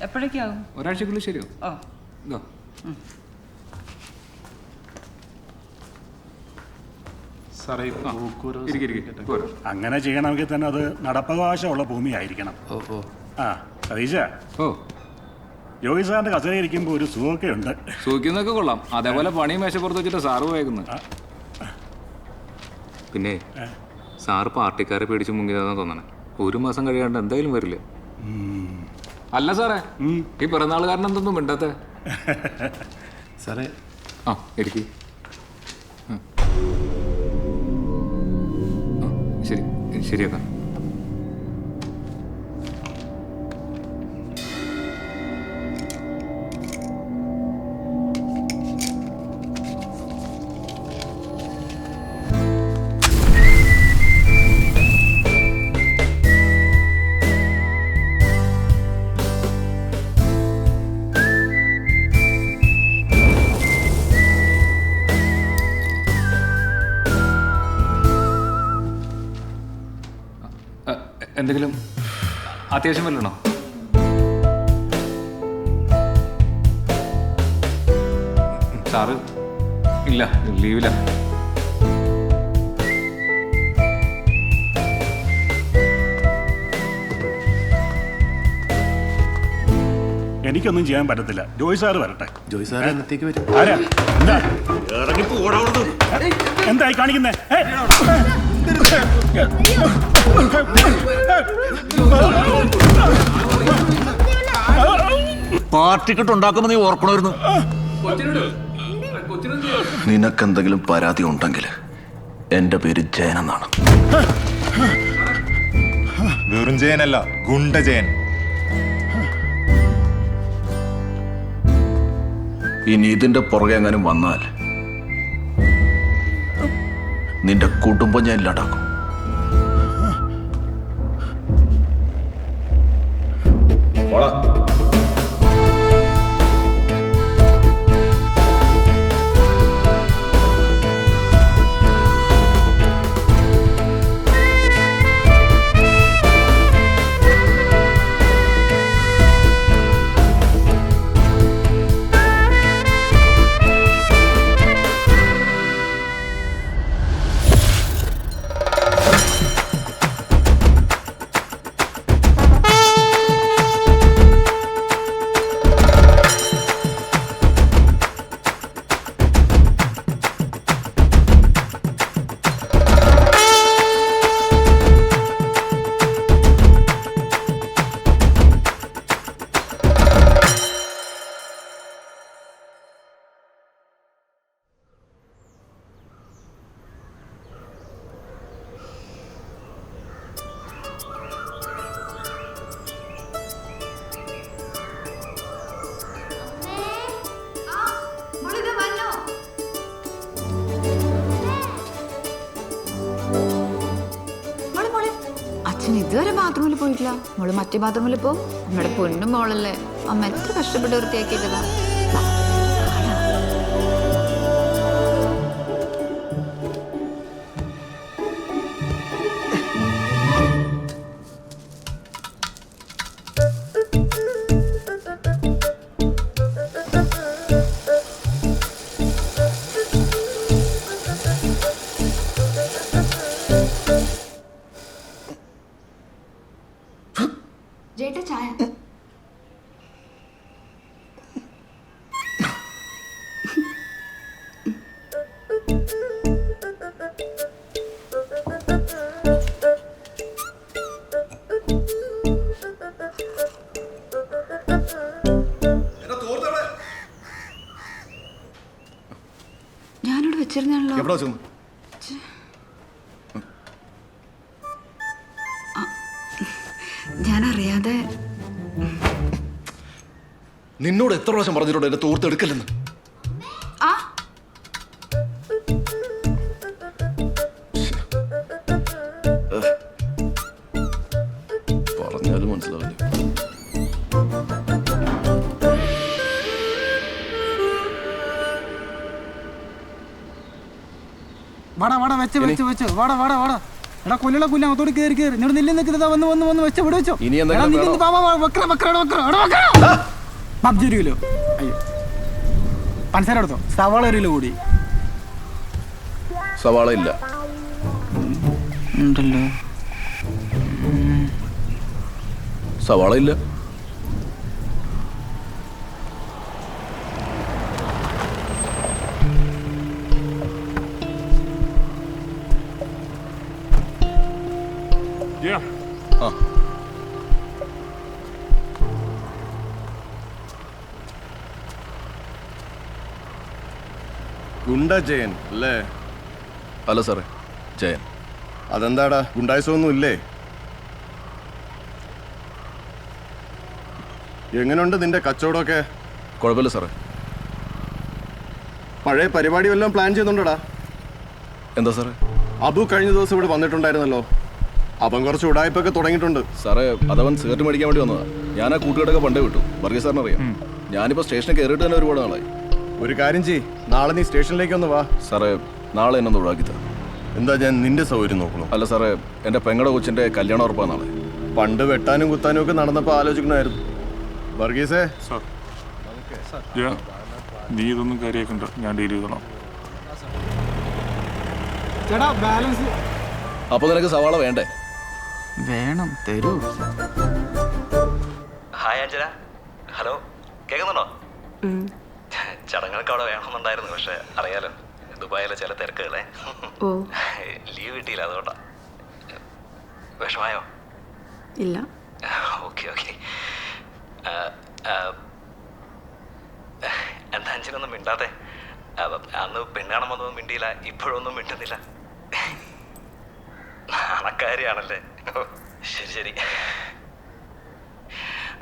എപ്പോഴേക്കാവും? ഒരാഴ്ചക്കുള്ളിൽ ശരിയോ? അങ്ങനെ ചെയ്യണമെങ്കിൽ തന്നെ അത് നടപ്പവകാശമുള്ള ഭൂമിയായിരിക്കണം. ആ സതീശ, ജോയി സാറിന്റെ കസേര ഇരിക്കുമ്പോൾ ഒരു സുഖമൊക്കെ ഉണ്ട്. സുഖിക്കുന്നൊക്കെ കൊള്ളാം. അതേപോലെ പണി മേശപ്പുറത്ത് വെച്ചിട്ട് സാറ് പോയേക്കുന്നത്. പിന്നെ സാറ് പാർട്ടിക്കാരെ പേടിച്ച് മുങ്ങിയതാണെന്ന് തോന്നണേ. 1 മാസം കഴിയാണ്ട് എന്തായാലും വരില്ല. അല്ല സാറേ, ഈ പിറന്നാളുകാരൻ എന്തൊന്നും മിണ്ടാത്ത സാറേ? എനിക്ക് ശരി ശരിയാക്കാം. എന്തെങ്കിലും അത്യാവശ്യം വല്ലണോ? സാറ് ഇല്ല, ലീവില്ല. എനിക്കൊന്നും ചെയ്യാൻ പറ്റത്തില്ല. ജോയി സാറ് വരട്ടെ. ജോയി സാർ എന്നത്തേക്ക് വരും? ആരാ? എന്തായി കാണിക്കുന്നേ? പാർട്ടിക്കെട്ട് ഉണ്ടാക്കുമ്പോ നീ ഓർക്കണമായിരുന്നു. നിനക്കെന്തെങ്കിലും പരാതി ഉണ്ടെങ്കിൽ എന്റെ പേര് ജയൻ എന്നാണ്. വെറും ജയനല്ല, ഗുണ്ട ജയൻ. ഇനി ഇതിന്റെ പുറകെ എങ്ങാനും വന്നാൽ നിന്റെ കുടുംബം ഞാൻ ഇല്ലാണ്ടാക്കും. ഇതുവരെ ബാത്റൂമിൽ പോയിട്ടില്ല. മോള് മറ്റേ ബാത്റൂമിൽ പോ. നമ്മുടെ പൊന്നും മോളല്ലേ, അമ്മ എത്ര കഷ്ടപ്പെട്ട് വൃത്തിയാക്കിയിട്ടതാ. ചേട്ടാ ചായ. ഞാനിവിടെ വെച്ചിരുന്നാണല്ലോ. ഞാനറിയാതെ. നിന്നോട് എത്ര പ്രാവശ്യം പറഞ്ഞിട്ടുണ്ട് എന്നെ തോർത്തെടുക്കല്ലെന്ന്? പറഞ്ഞാലും മനസ്സിലാവില്ല. വാടാ വാടാ വെച്ച് വെച്ച് വെച്ച് വാടാ വാടാ വാടാ. എടാ കൊല്ലട കുല്ല അങ്ങോട്ട് കയറി കയറി എന്നോട് നില്ല് നിൽക്കുന്നത് വന്ന് വെച്ച് ഇവിടെ വെച്ചോ. ഇനി എന്തെങ്കിലും പബ്ജി 1 കിലോ. അയ്യോ പഞ്ചസാര എടുത്തോ. സവാള 1 കിലോ കൂടി സവാള ഇല്ല ഉണ്ടല്ലോ. സവാള ഇല്ല. ആ ഗുണ്ട ജയൻ അല്ലേ? അല്ല സാറേ, ജയൻ. അതെന്താടാ, ഗുണ്ടായിസമൊന്നും ഇല്ലേ? എങ്ങനെയുണ്ട് നിന്റെ കച്ചവടമൊക്കെ? കുഴപ്പമില്ല സാറേ. പഴയ പരിപാടി വല്ലതും പ്ലാൻ ചെയ്യുന്നുണ്ടോടാ? എന്താ സാറേ? അബു കഴിഞ്ഞ ദിവസം ഇവിടെ വന്നിട്ടുണ്ടായിരുന്നല്ലോ. അവൻ കുറച്ച് ഉടായ്പൊക്കെ തുടങ്ങിയിട്ടുണ്ട്. സാറേ, അതവൻ സിഗരറ്റ് മേടിക്കാൻ വേണ്ടി വന്നതാ. ഞാൻ ആ കൂട്ടുകെട്ടൊക്കെ പണ്ടേ വിട്ടു. വർഗീസ് സാറിന് അറിയാം. ഞാനിപ്പോൾ സ്റ്റേഷനിൽ കയറിയിട്ട് തന്നെ ഒരുപാട് നാളായി. ഒരു കാര്യം ചെയ്യ്, നാളെ നീ സ്റ്റേഷനിലേക്ക് ഒന്ന് വാ. സാറേ, നാളെ എന്നെ ഒന്ന് ഒഴിവാക്കി തരാം. എന്താ, ഞാൻ നിന്റെ സൗകര്യം നോക്കണം? അല്ല സാറേ, എൻ്റെ പെങ്ങളുടെ കൊച്ചിൻ്റെ കല്യാണം ഉറപ്പാ നാളെ. പണ്ട് വെട്ടാനും കുത്താനും ഒക്കെ നടന്നപ്പോൾ ആലോചിക്കണമായിരുന്നു. വർഗീസേ, നീ ഇതൊന്നും കാര്യമാക്കണ്ട, ഞാൻ ഡീൽ ചെയ്തോളാം. ചേട്ടാ ബാലൻസ് അപ്പോൾ നിനക്ക് സവാള വേണ്ടേ? വേണം, തരൂ. ഹായ് അഞ്ജന. ഹലോ, കേൾക്കുന്നുണ്ടോ? ചടങ്ങുകൾക്ക് അവിടെ വേണമെന്നുണ്ടായിരുന്നു, പക്ഷെ അറിയാലോ ദുബായിലെ ചില തിരക്കുകളെ. ലീവ് കിട്ടിയില്ല, അതുകൊണ്ടാ. വിഷമായോ? ഇല്ല. Okay okay. എന്താ അഞ്ജനൊന്നും മിണ്ടാതെ? അന്ന് പെണ്ണാണം വന്നൊന്നും മിണ്ടിയില്ല, ഇപ്പോഴൊന്നും മിണ്ടുന്നില്ല. നാണക്കാരിയാണല്ലേ? ശരി ശരി.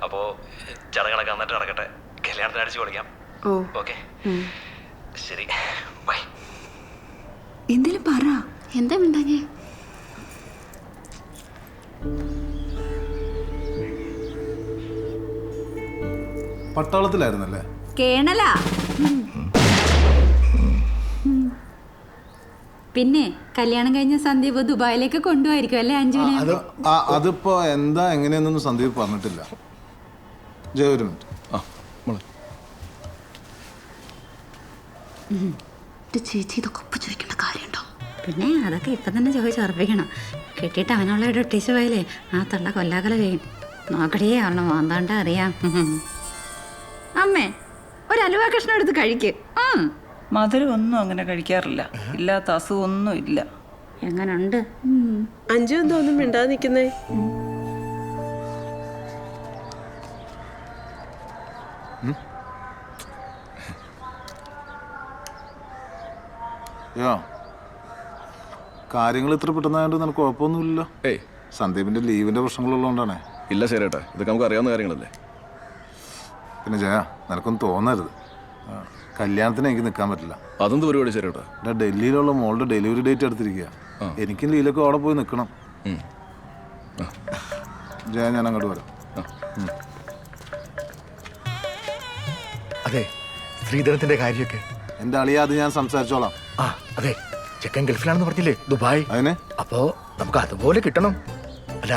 അപ്പോൾ ചടങ്ങുകളൊക്കെ വന്നിട്ട് നടക്കട്ടെ. കല്യാണത്തിന് അടിച്ചു പൊളിക്കാം. ഓക്കെ, ശരി, ബൈ. എന്തേലും പറ. എന്താ മിണ്ടാഞ്ഞേ? പട്ടാളത്തിലായിരുന്നല്ലേ? കേണലാ. പിന്നെ കല്യാണം കഴിഞ്ഞ സന്ദീപ് ദുബായിലേക്ക് കൊണ്ടുപോയിരിക്കും അല്ലേ അഞ്ജുനെ? അതിപ്പോ എന്താ എങ്ങനെയൊന്നും സന്ദീപ് പറഞ്ഞിട്ടില്ല. ജയ, ഒരു മിനിറ്റ്. ചേച്ചി ഇതൊക്കെ ഒപ്പ് ചോദിക്കേണ്ട കാര്യമുണ്ടോ? പിന്നെ അതൊക്കെ ഇപ്പം തന്നെ ചോദിച്ചുറപ്പിക്കണം. കെട്ടിയിട്ട് അവനുള്ള ഒരു ഒട്ടീസ് പോയാലേ ആ തള്ള കൊല്ലാക്കല ചെയ്യും. നോക്കടിയേ അവളെ മാന്താണ്ട അറിയാം. അമ്മേ, ഒരു അലുവ കഷ്ണം എടുത്ത് കഴിക്ക്. മധുരം ഒന്നും അങ്ങനെ കഴിക്കാറില്ല. ഇല്ലാത്ത അസുഖമൊന്നും ഇല്ല. എങ്ങനുണ്ട്? അഞ്ചു എന്തോന്നും മിണ്ടാതെ നിൽക്കുന്നേ? കാര്യങ്ങൾ ഇത്ര പെട്ടെന്നായിട്ട് നിനക്ക് കുഴപ്പമൊന്നുമില്ലല്ലോ? ഏയ്, സന്ദീപിന്റെ ലീവിന്റെ പ്രശ്നങ്ങളുള്ളതുകൊണ്ടാണേ. ഇല്ല ശരിയേട്ടാ, ഇതൊക്കെ നമുക്ക് അറിയാവുന്ന കാര്യങ്ങളല്ലേ. പിന്നെ ജയ, നിനക്കൊന്നും തോന്നരുത്. കല്യാണത്തിന് എനിക്ക് നിൽക്കാൻ പറ്റില്ല. അതെന്ത് പരിപാടി ശരിയേട്ടാ? എൻ്റെ ഡൽഹിയിലുള്ള മോളുടെ ഡെലിവറി ഡേറ്റ് എടുത്തിരിക്കുക. എനിക്കും ലീലൊക്കെ അവിടെ പോയി നിൽക്കണം. ജയ, ഞാൻ അങ്ങോട്ട് വരാം. അതെ, ശ്രീധരത്തിന്റെ കാര്യമൊക്കെ എൻ്റെ അളിയ, അത് ഞാൻ സംസാരിച്ചോളാം. അതെ, ചെക്കൻ ഗൾഫിലാണെന്ന് പറഞ്ഞില്ലേ, ദുബായ്. അതിന് അപ്പോ നമുക്ക് അതുപോലെ കിട്ടണം. അല്ല,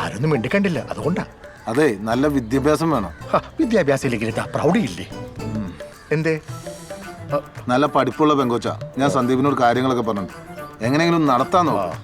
ആരൊന്നും മിണ്ടിക്കണ്ടില്ല, അതുകൊണ്ടാ. അതെ, നല്ല വിദ്യാഭ്യാസം വേണം. വിദ്യാഭ്യാസം ഇല്ലെങ്കിൽ എന്താ പ്രൗഢിയില്ലേ? എന്തേ? നല്ല പഠിപ്പുള്ള പെങ്കോച്ച. ഞാൻ സന്ദീപിനോട് കാര്യങ്ങളൊക്കെ പറഞ്ഞു. എങ്ങനെയെങ്കിലും നടത്താൻ നോക്കാം.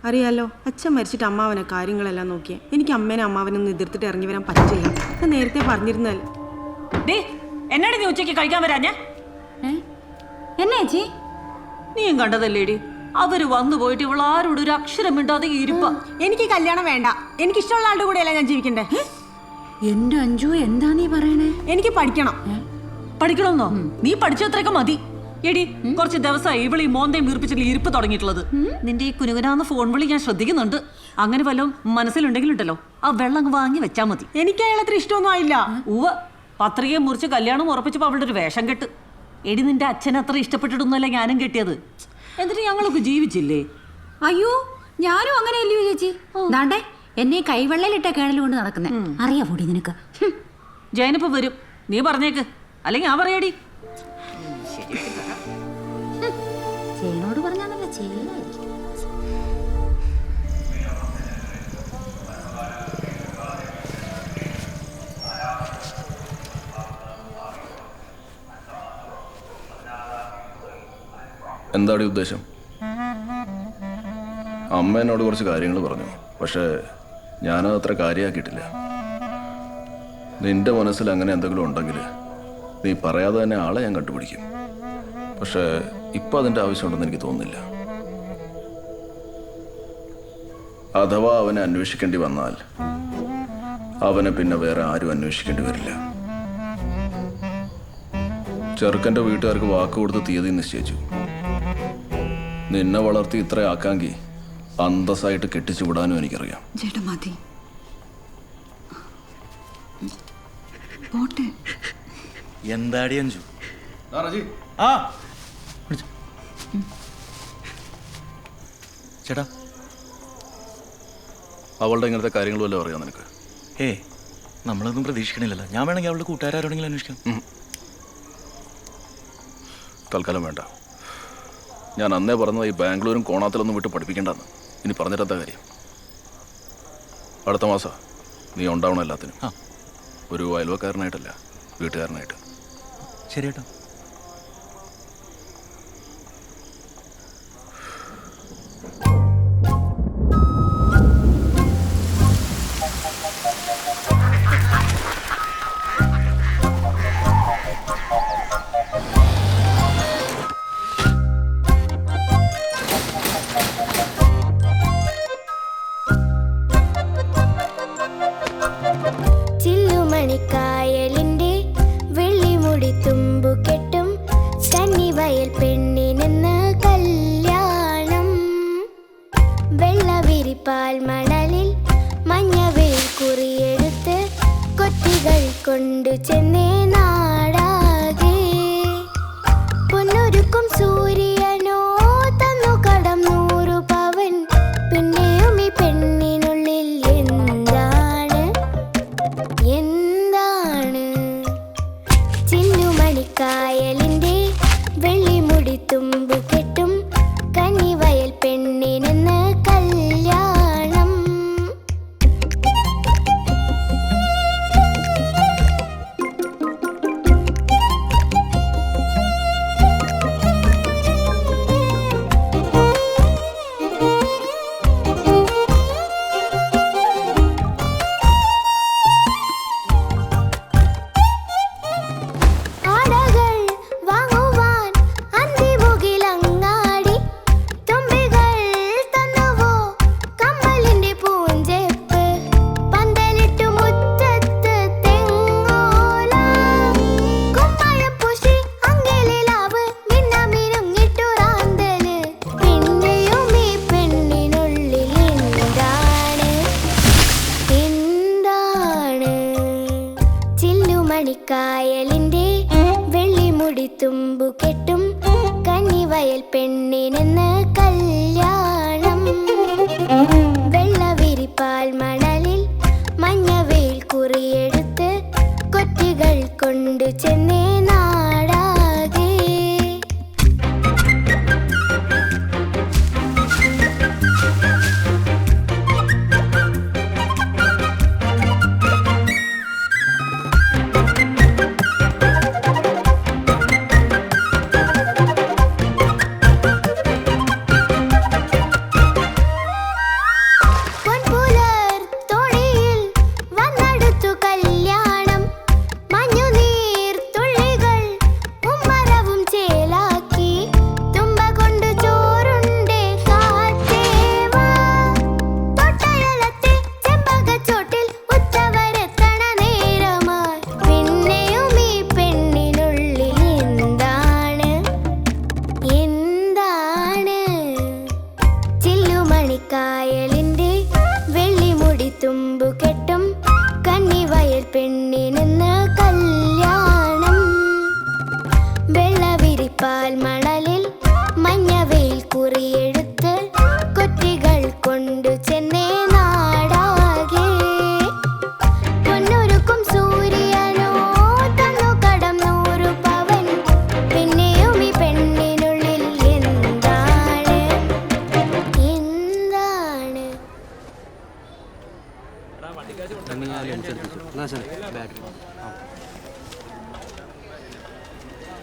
അറിയാലോ, അച്ഛൻ മരിച്ചിട്ട് അമ്മാവനെ കാര്യങ്ങളെല്ലാം നോക്കിയേ. എനിക്ക് അമ്മേനെ അമ്മാവനൊന്നും എതിർത്തിട്ട് ഇറങ്ങി വരാൻ പറ്റില്ല. ഞാൻ നേരത്തെ പറഞ്ഞിരുന്നല്ലേ. എന്നോട് നീ ഉച്ചയ്ക്ക് കഴിക്കാൻ വരാഞ്ഞേ? എന്നാ ചേച്ചി? നീയും കണ്ടതല്ലേടി, അവര് വന്നു പോയിട്ട് ഇവൾ ആരോട് ഒരു അക്ഷരം മിണ്ടാതെ ഇരിപ്പ. എനിക്ക് കല്യാണം വേണ്ട. എനിക്ക് ഇഷ്ടമുള്ള ആളുടെ കൂടെയല്ല ഞാൻ ജീവിക്കണ്ടേ. എന്റെ അഞ്ജു, എന്താ നീ പറയണേ? എനിക്ക് പഠിക്കണം. പഠിക്കണമെന്നോ? നീ പഠിച്ചത്രയൊക്കെ മതി. എടി കുറച്ച് ദിവസമായി ഇവള് ഈ മോന്തയും വീർപ്പിച്ചിട്ട് ഇരിപ്പ് തുടങ്ങിയിട്ടുള്ളത്. നിന്റെ ഈ കുനുകുനാന്ന് ഫോൺ വിളി ഞാൻ ശ്രദ്ധിക്കുന്നുണ്ട്. അങ്ങനെ വല്ലതും മനസ്സിലുണ്ടെങ്കിലുണ്ടല്ലോ ആ വെള്ളം അങ്ങ് വാങ്ങി വെച്ചാ മതി. എനിക്ക് അയാളത്ര ഇഷ്ടമൊന്നും ആയില്ല. ഉവ്വ, പത്രികയെ മുറിച്ച് കല്യാണം ഉറപ്പിച്ചപ്പോ അവളുടെ ഒരു വേഷം കെട്ട്. എടി നിന്റെ അച്ഛനെ അത്ര ഇഷ്ടപ്പെട്ടിട്ടൊന്നുമല്ല ഞാനും കെട്ടിയത്. എന്നിട്ട് ഞങ്ങളൊക്കെ ജീവിച്ചില്ലേ? അയ്യോ, ഞാനും അങ്ങനെയല്ലയോ ചേച്ചി. ദാണ്ടേ എന്നെ കൈവെള്ളയിലിട്ട കേണൽ കൊണ്ട് നടക്കുന്നേ അറിയാ പൊടി നിനക്ക്. ജയനിപ്പോ വരും, നീ പറഞ്ഞേക്ക്, അല്ലെങ്കിൽ ഞാൻ പറയാടി. ചേനോട് പറഞ്ഞാന്നല്ല ചേനായിരിക്കും. എന്താടി ഉദ്ദേശം? അമ്മ എന്നോട് കുറച്ച് കാര്യങ്ങൾ പറഞ്ഞു, പക്ഷേ ഞാനത് അത്ര കാര്യമാക്കിയിട്ടില്ല. നിന്റെ മനസ്സിൽ അങ്ങനെ എന്തെങ്കിലും ഉണ്ടെങ്കിൽ നീ പറയാതെ തന്നെ ആളെ ഞാൻ കണ്ടുപിടിക്കും. പക്ഷേ ഇപ്പം അതിൻ്റെ ആവശ്യമുണ്ടെന്ന് എനിക്ക് തോന്നുന്നില്ല. അഥവാ അവനെ അന്വേഷിക്കേണ്ടി വന്നാൽ അവനെ പിന്നെ വേറെ ആരും അന്വേഷിക്കേണ്ടി വരില്ല. ചെറുക്കൻ്റെ വീട്ടുകാർക്ക് വാക്ക് കൊടുത്ത് തീയതി നിശ്ചയിച്ചു. നിന്നെ വളർത്തി ഇത്ര ആക്കാങ്കി അന്തസ്സായിട്ട് കെട്ടിച്ചു വിടാനും എനിക്കറിയാം. ചേട്ടാ മതി, പോട്ടെ. എന്താടി അഞ്ചു? ചേട്ടാ, അവളുടെ ഇങ്ങനത്തെ കാര്യങ്ങൾ വല്ലതും അറിയാം നിനക്ക്? നമ്മളൊന്നും പ്രതീക്ഷിക്കണില്ലല്ലോ. ഞാൻ വേണമെങ്കിൽ അവളുടെ കൂട്ടുകാരോടെങ്കിലും അന്വേഷിക്കാം. തൽക്കാലം വേണ്ട. ഞാൻ അന്നേ പറഞ്ഞത് ഈ ബാംഗ്ലൂരും കോണാത്തിലൊന്നും വിട്ട് പഠിപ്പിക്കേണ്ടെന്ന്. ഇനി പറഞ്ഞിട്ടെന്താ കാര്യം? അടുത്ത മാസം നീ ഉണ്ടാവണം എല്ലാത്തിനും. ഒരു അയൽവക്കാരനായിട്ടല്ല, വീട്ടുകാരനായിട്ട്. ശരി കേട്ടോ. ചില്ലുമണിക്കായലിന്റെ വെള്ളിമുടി തുമ്പു കെട്ടും കന്നിവയൽ പെണ്ണിനെന്ന് കല്യാണം. വെള്ളവിരിപ്പാൽ മണലിൽ മഞ്ഞവെയിൽ കുറിയെടുത്ത് കൊത്തികൾ കൊണ്ടു ചെന്നേ നാടാകെ. പൊന്നൊരുക്കും സൂര്യനോ തന്നു കടം 100 പവൻ. പിന്നെയും ഈ പെണ്ണിനുള്ളിൽ എന്താണ് ചില്ലുമണിക്കായലിന്റെ വെള്ളിമുടി തുമ്പു കെട്ടും കന്നിവയൽ പെണ്ണിനെന്ന് കല്യാണം. ചില്ലുമണിക്കായലിന്റെ വെള്ളിമുടി തുമ്പു കെട്ടും കന്നിവയൽ പെണ്ണിനെന്ന് കല്യാണം. വെള്ളവിരിപ്പാൽ മണലിൽ മഞ്ഞവെയിൽ കുറിയെടുത്ത് കൊത്തികൾ കൊണ്ടു ചെന്നേ നാടാകെ.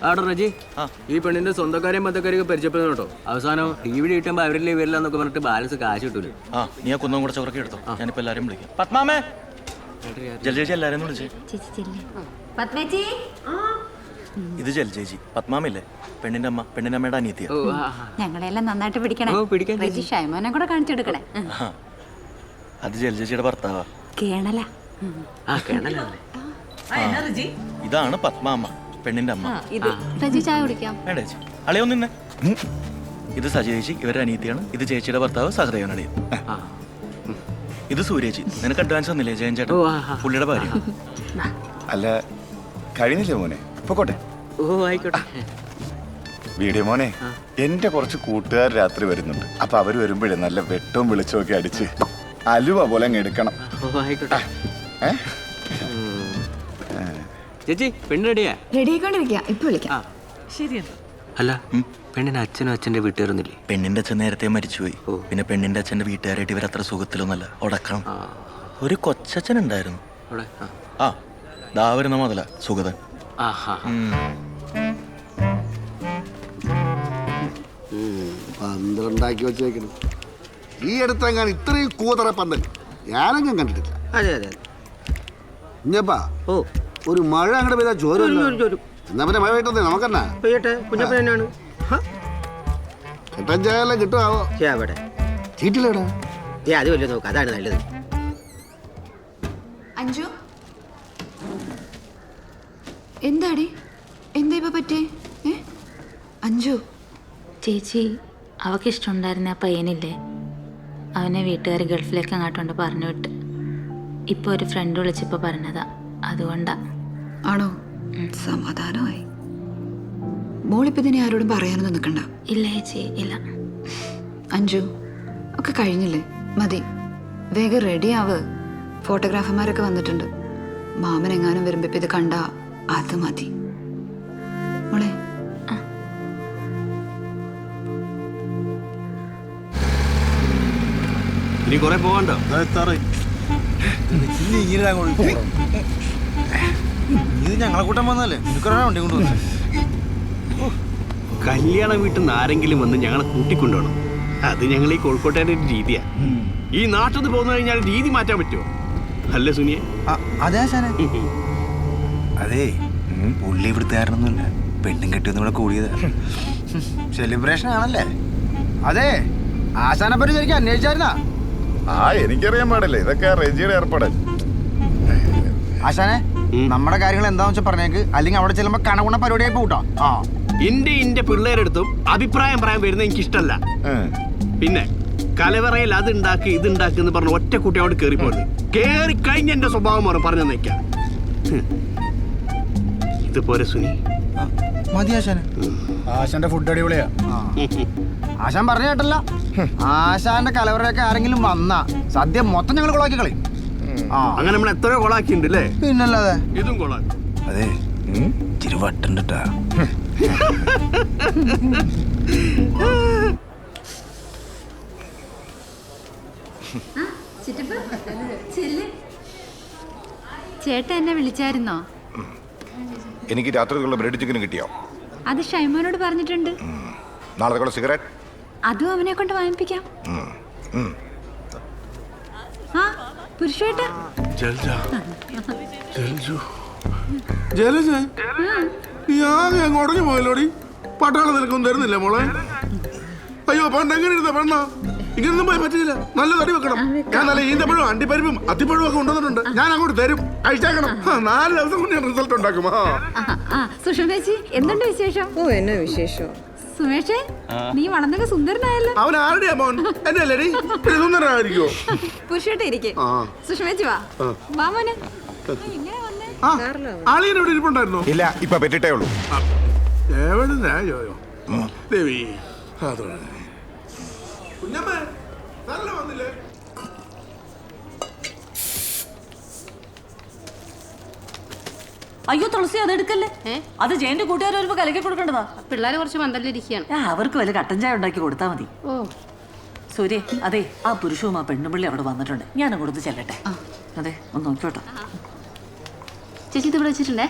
ആടോ റജി, ഈ പെണ്ണിന്റെ സ്വന്തക്കാരെയും ബന്ധക്കാരെയൊക്കെ പരിചയപ്പെടുന്നു കേട്ടോ. അവസാനം DVD കിട്ടുമ്പോ അവരില്ലേ വരില്ല എന്നൊക്കെ പറഞ്ഞിട്ട് ബാലൻസ് കാശ് കിട്ടൂല. നീ ആ കുന്നം കൂടെ ചോറൊക്കെ എടുത്തോ. ഞാനിപ്പോ എല്ലാരും വിളിക്കാം. പത്മാമേ, ജലജേജി എല്ലാരും വിളിച്ചേ. ഇത് ജലജേജി, പത്മാമില്ലേ പെണ്ണിന്റെ അമ്മ, പെണ്ണിന്റെ അമ്മയുടെ അനിയത്തിയ. ഞങ്ങളെല്ലാം നന്നായിട്ട് പിടിക്കണേ. ഷൈമോനെ കൂടെ കാണിച്ചെടുക്കണേ. അത് ജലജേജിയുടെ ഭർത്താവാ, കേണല. ഇതാണ് പത്മാമ്മ, പെണ്ണിന്റെ അമ്മ. ചായ കുടിക്കാം. വേണ്ട ചേച്ചി, അളയോ നിന്നെ. ഇത് സജേച്ചി, ഇവരുടെ അനിയത്തിയാണ്. ഇത് ചേച്ചിയുടെ ഭർത്താവ് സഹദേവനടിയൻ. ഇത് സൂര്യേച്ചി, നിനക്ക് അഡ്വാൻസ് ഒന്നില്ലേ ജയൻ ചേട്ടൻ, പുള്ളിയുടെ ഭാര്യ. അല്ല കഴിഞ്ഞില്ലേ മോനെ? പൊക്കോട്ടെ. വീഡിയോ മോനെ, എന്റെ കുറച്ച് കൂട്ടുകാർ രാത്രി വരുന്നുണ്ട്. അപ്പൊ അവര് വരുമ്പോഴേ നല്ല വെട്ടവും വെളിച്ചവും ഒക്കെ അടിച്ച് അലുവ പോലെ അങ്ങ് എടുക്കണം. ചേച്ചി, പെണ്ണ് റെഡിയാ? റെഡിയായിക്കൊണ്ടിരിക്കുക, ഇപ്പൊ വിളിക്കാം. ശരിയാണ്. അല്ല, പെണ്ണിന് അച്ഛനും അച്ഛൻ്റെ വീട്ടുകാരൊന്നുമില്ലേ? പെണ്ണിന്റെ അച്ഛൻ നേരത്തെ മരിച്ചുപോയി. പിന്നെ പെണ്ണിന്റെ അച്ഛന്റെ വീട്ടുകാരായിട്ട് ഇവരത്ര സുഖത്തിലൊന്നല്ല, ഉടക്കണം. ഒരു കൊച്ചച്ഛൻ ഉണ്ടായിരുന്നു. ആ ദാ വരുന്ന മുതല സുഗതൻ. പന്തലുണ്ടാക്കി വെച്ചേക്കണം. ഈ അടുത്തെങ്ങാൻ ഇത്രയും കൂതറ പന്തൽ ഞാനങ്ങും കണ്ടിട്ടില്ല. അതെ അതെ. കുഞ്ഞപ്പാ, ഒരു മഴ അങ്ങോട്ട് പെയ്താൽ ചോരും. എന്നാ പിന്നെ മഴ പെയ്യട്ടെ, നമുക്കെന്നാ കുഞ്ഞപ്പൻ തന്നെയാണ്. കെട്ടൻ ചായ എല്ലാം കിട്ടുമാവോ? ചീറ്റില്ലേടാ? അത് വലിയ നോക്കാം, അതാണ് നല്ലത്. അഞ്ജു, എന്താടി? എന്താ ഇപ്പൊ പറ്റേ? അഞ്ജു ചേച്ചി, അവൾക്ക് ഇഷ്ടമുണ്ടായിരുന്ന ആ പയ്യനില്ലേ, അവനെ വീട്ടുകാർ ഗൾഫിലേക്ക് അങ്ങോട്ടുണ്ട് പറഞ്ഞു വിട്ട്. ഇപ്പോൾ ഒരു ഫ്രണ്ട് വിളിച്ചപ്പോൾ പറഞ്ഞതാ, അതുകൊണ്ടാ. ആണോ? സമാധാനമായി. മോളിപ്പോ ഇതിനെ ആരോടും പറയാനൊന്നും നിൽക്കണ്ട. ഇല്ല ചേച്ചി, ഇല്ല. അഞ്ജു, ഒക്കെ കഴിഞ്ഞില്ലേ? മതി, വേഗം റെഡി ആവ്. ഫോട്ടോഗ്രാഫർമാരൊക്കെ വന്നിട്ടുണ്ട്. മാമൻ എങ്ങാനും വരുമ്പോ ഇത് കണ്ട അത് മതി മോളെ. ഇനി കുറെ പോകണ്ടോ? ഇത് ഞങ്ങളെ കൂട്ടം വന്നല്ലേ, വണ്ടി കൊണ്ടുവന്നു. കല്യാണ വീട്ടിൽ നിന്ന് ആരെങ്കിലും വന്ന് ഞങ്ങളെ കൂട്ടിക്കൊണ്ടുപോകണം. അത് ഞങ്ങൾ ഈ കോഴിക്കോട്ടുകാരുടെ ഒരു രീതിയാ. ഈ നാട്ടിൽ നിന്ന് പോന്നു കഴിഞ്ഞാൽ രീതി മാറ്റാൻ പറ്റുമോ? അല്ലേ സുനിയെ? അതെ ആശാനെ. അതെ, പുള്ളി ഇവിടുത്തുകാരനൊന്നുമില്ല, പെണ്ണും കെട്ടിയൊന്നും ഇവിടെ കൂടിയത്. സെലിബ്രേഷൻ ആണല്ലേ? അതെ, ആശാനെ പറ്റി ശരിക്കും അന്വേഷിച്ചായിരുന്നാ? എനിക്കറിയാൻ പാടില്ല, ഇതൊക്കെ റെജിയുടെ ഏർപ്പാടല്ലേ. ആശാനെ, നമ്മുടെ കാര്യങ്ങൾ എന്താന്ന് വെച്ചാൽ പറഞ്ഞേക്ക്, അല്ലെങ്കിൽ അവിടെ ചെല്ലുമ്പോ കണകുണ പരിപാടിയായി പോട്ടോ. ഇന്റെ പിള്ളേരെടുത്തും അഭിപ്രായം പറയാൻ വരുന്നത് എനിക്ക് ഇഷ്ടമല്ല. പിന്നെ കലവറയിൽ അത് ഉണ്ടാക്കി ഇത് ഉണ്ടാക്കി എന്ന് പറഞ്ഞ ഒറ്റ കുട്ടി അവിടെ കയറി പോകുന്നത്. കയറി കഴിഞ്ഞ എന്റെ സ്വഭാവം മാറും, പറഞ്ഞു നിൽക്കാം. ഇതുപോലെ സുനി മതി ആശാനെ. ആശാന്റെ ഫുഡ് അടിപൊളിയാ. ആശാൻ പറഞ്ഞ കേട്ടല്ല, ആശാന്റെ കലവറയൊക്കെ ആരെങ്കിലും വന്നാ സദ്യ മൊത്തം ഞങ്ങൾ കൊളാക്കി കളി. അങ്ങനെ നമ്മൾ എത്രയോ കൊളാക്കിണ്ട് അല്ലേ? പിന്നല്ലാതെ. ഇതും കൊളാക്കി. അതെ, ഇച്ചിരി വട്ടുണ്ടാ. ചേട്ടൻ എന്നെ വിളിച്ചായിരുന്നോ? എനിക്ക് രാത്രിക്കുള്ള ബ്രെഡ് ചിക്കൻ കിട്ടിയോ? അത് ഷൈമോനോട് പറഞ്ഞിട്ടുണ്ട്. നാളത്തേക്കുള്ള സിഗരറ്റ് അതും അവനെ കൊണ്ട് വാങ്ങിപ്പിക്കാം. ആ പുരുഷേട്ടാ, ജലജ, നീ ആകെ അങ്ങ് ഉടഞ്ഞു പോയല്ലോടി. പട്ടാളം നിനക്കൊന്നും തരുന്നില്ല മോളെ. അയ്യോ, പണ്ട് എങ്ങനെ ഇരുന്ന പെണ്ണ? ഇങ്ങനൊന്നും പോയി പറ്റില്ല. നല്ല തടി വെക്കണം. ഞാൻ നല്ല ഈന്തപ്പഴവും അണ്ടിപ്പരിപ്പും അത്തിപ്പഴവും ഒക്കെ കൊണ്ടുവന്നിട്ടുണ്ട്. ഞാൻ അങ്ങോട്ട് തരും, കഴിച്ചേക്കണം. 4 ദിവസം കൊണ്ട് ഞാൻ റിസൾട്ട് ഉണ്ടാക്കും. സുഷമേച്ചി, എന്തുണ്ട് വിശേഷം? എന്നാ വിശേഷം? സുമേഷേ, നീ വളർന്നൊക്കെ സുന്ദരനായല്ലോ. അവൻ ആരുടെയാ മോൻ? എന്നെ അല്ലേടി? സുന്ദരനായിരിക്കോ? പുരുഷേട്ടാ ഇരിക്കെ. സുഷമേച്ചി വാ, വാ മോനെ. ആളിയൻ എവിടെ ഇരിപ്പുണ്ടായിരുന്നോ? ഇല്ല, ഇപ്പൊ പറ്റിട്ടേ ഉള്ളൂ. എവിടെ ദേവി? കുഞ്ഞമ്മേ, നല്ല വന്നില്ലേ? അയ്യോ തുളസി, അത് എടുക്കല്ലേ. അത് ജയന്റെ കൂട്ടുകാർ വരുമ്പോ കലക്കി കൊടുക്കേണ്ടതാ. പിള്ളേര് കുറച്ച് പന്തലിരിക്കുകയാണ്. അവർക്ക് വല്ല കട്ടൻ ചായ ഉണ്ടാക്കി കൊടുത്താൽ മതി. ഓ, സൂര്യ, അതെ, ആ പുരുഷവും ആ പെണ്ണുപിള്ളി അവിടെ വന്നിട്ടുണ്ട്. ഞാൻ അങ്ങോട്ട് ചെല്ലട്ടെ. അതെ, ഒന്ന് നോക്കിയോട്ടോ. ചേച്ചി ഇത് ഇവിടെ വെച്ചിട്ടുണ്ടേ.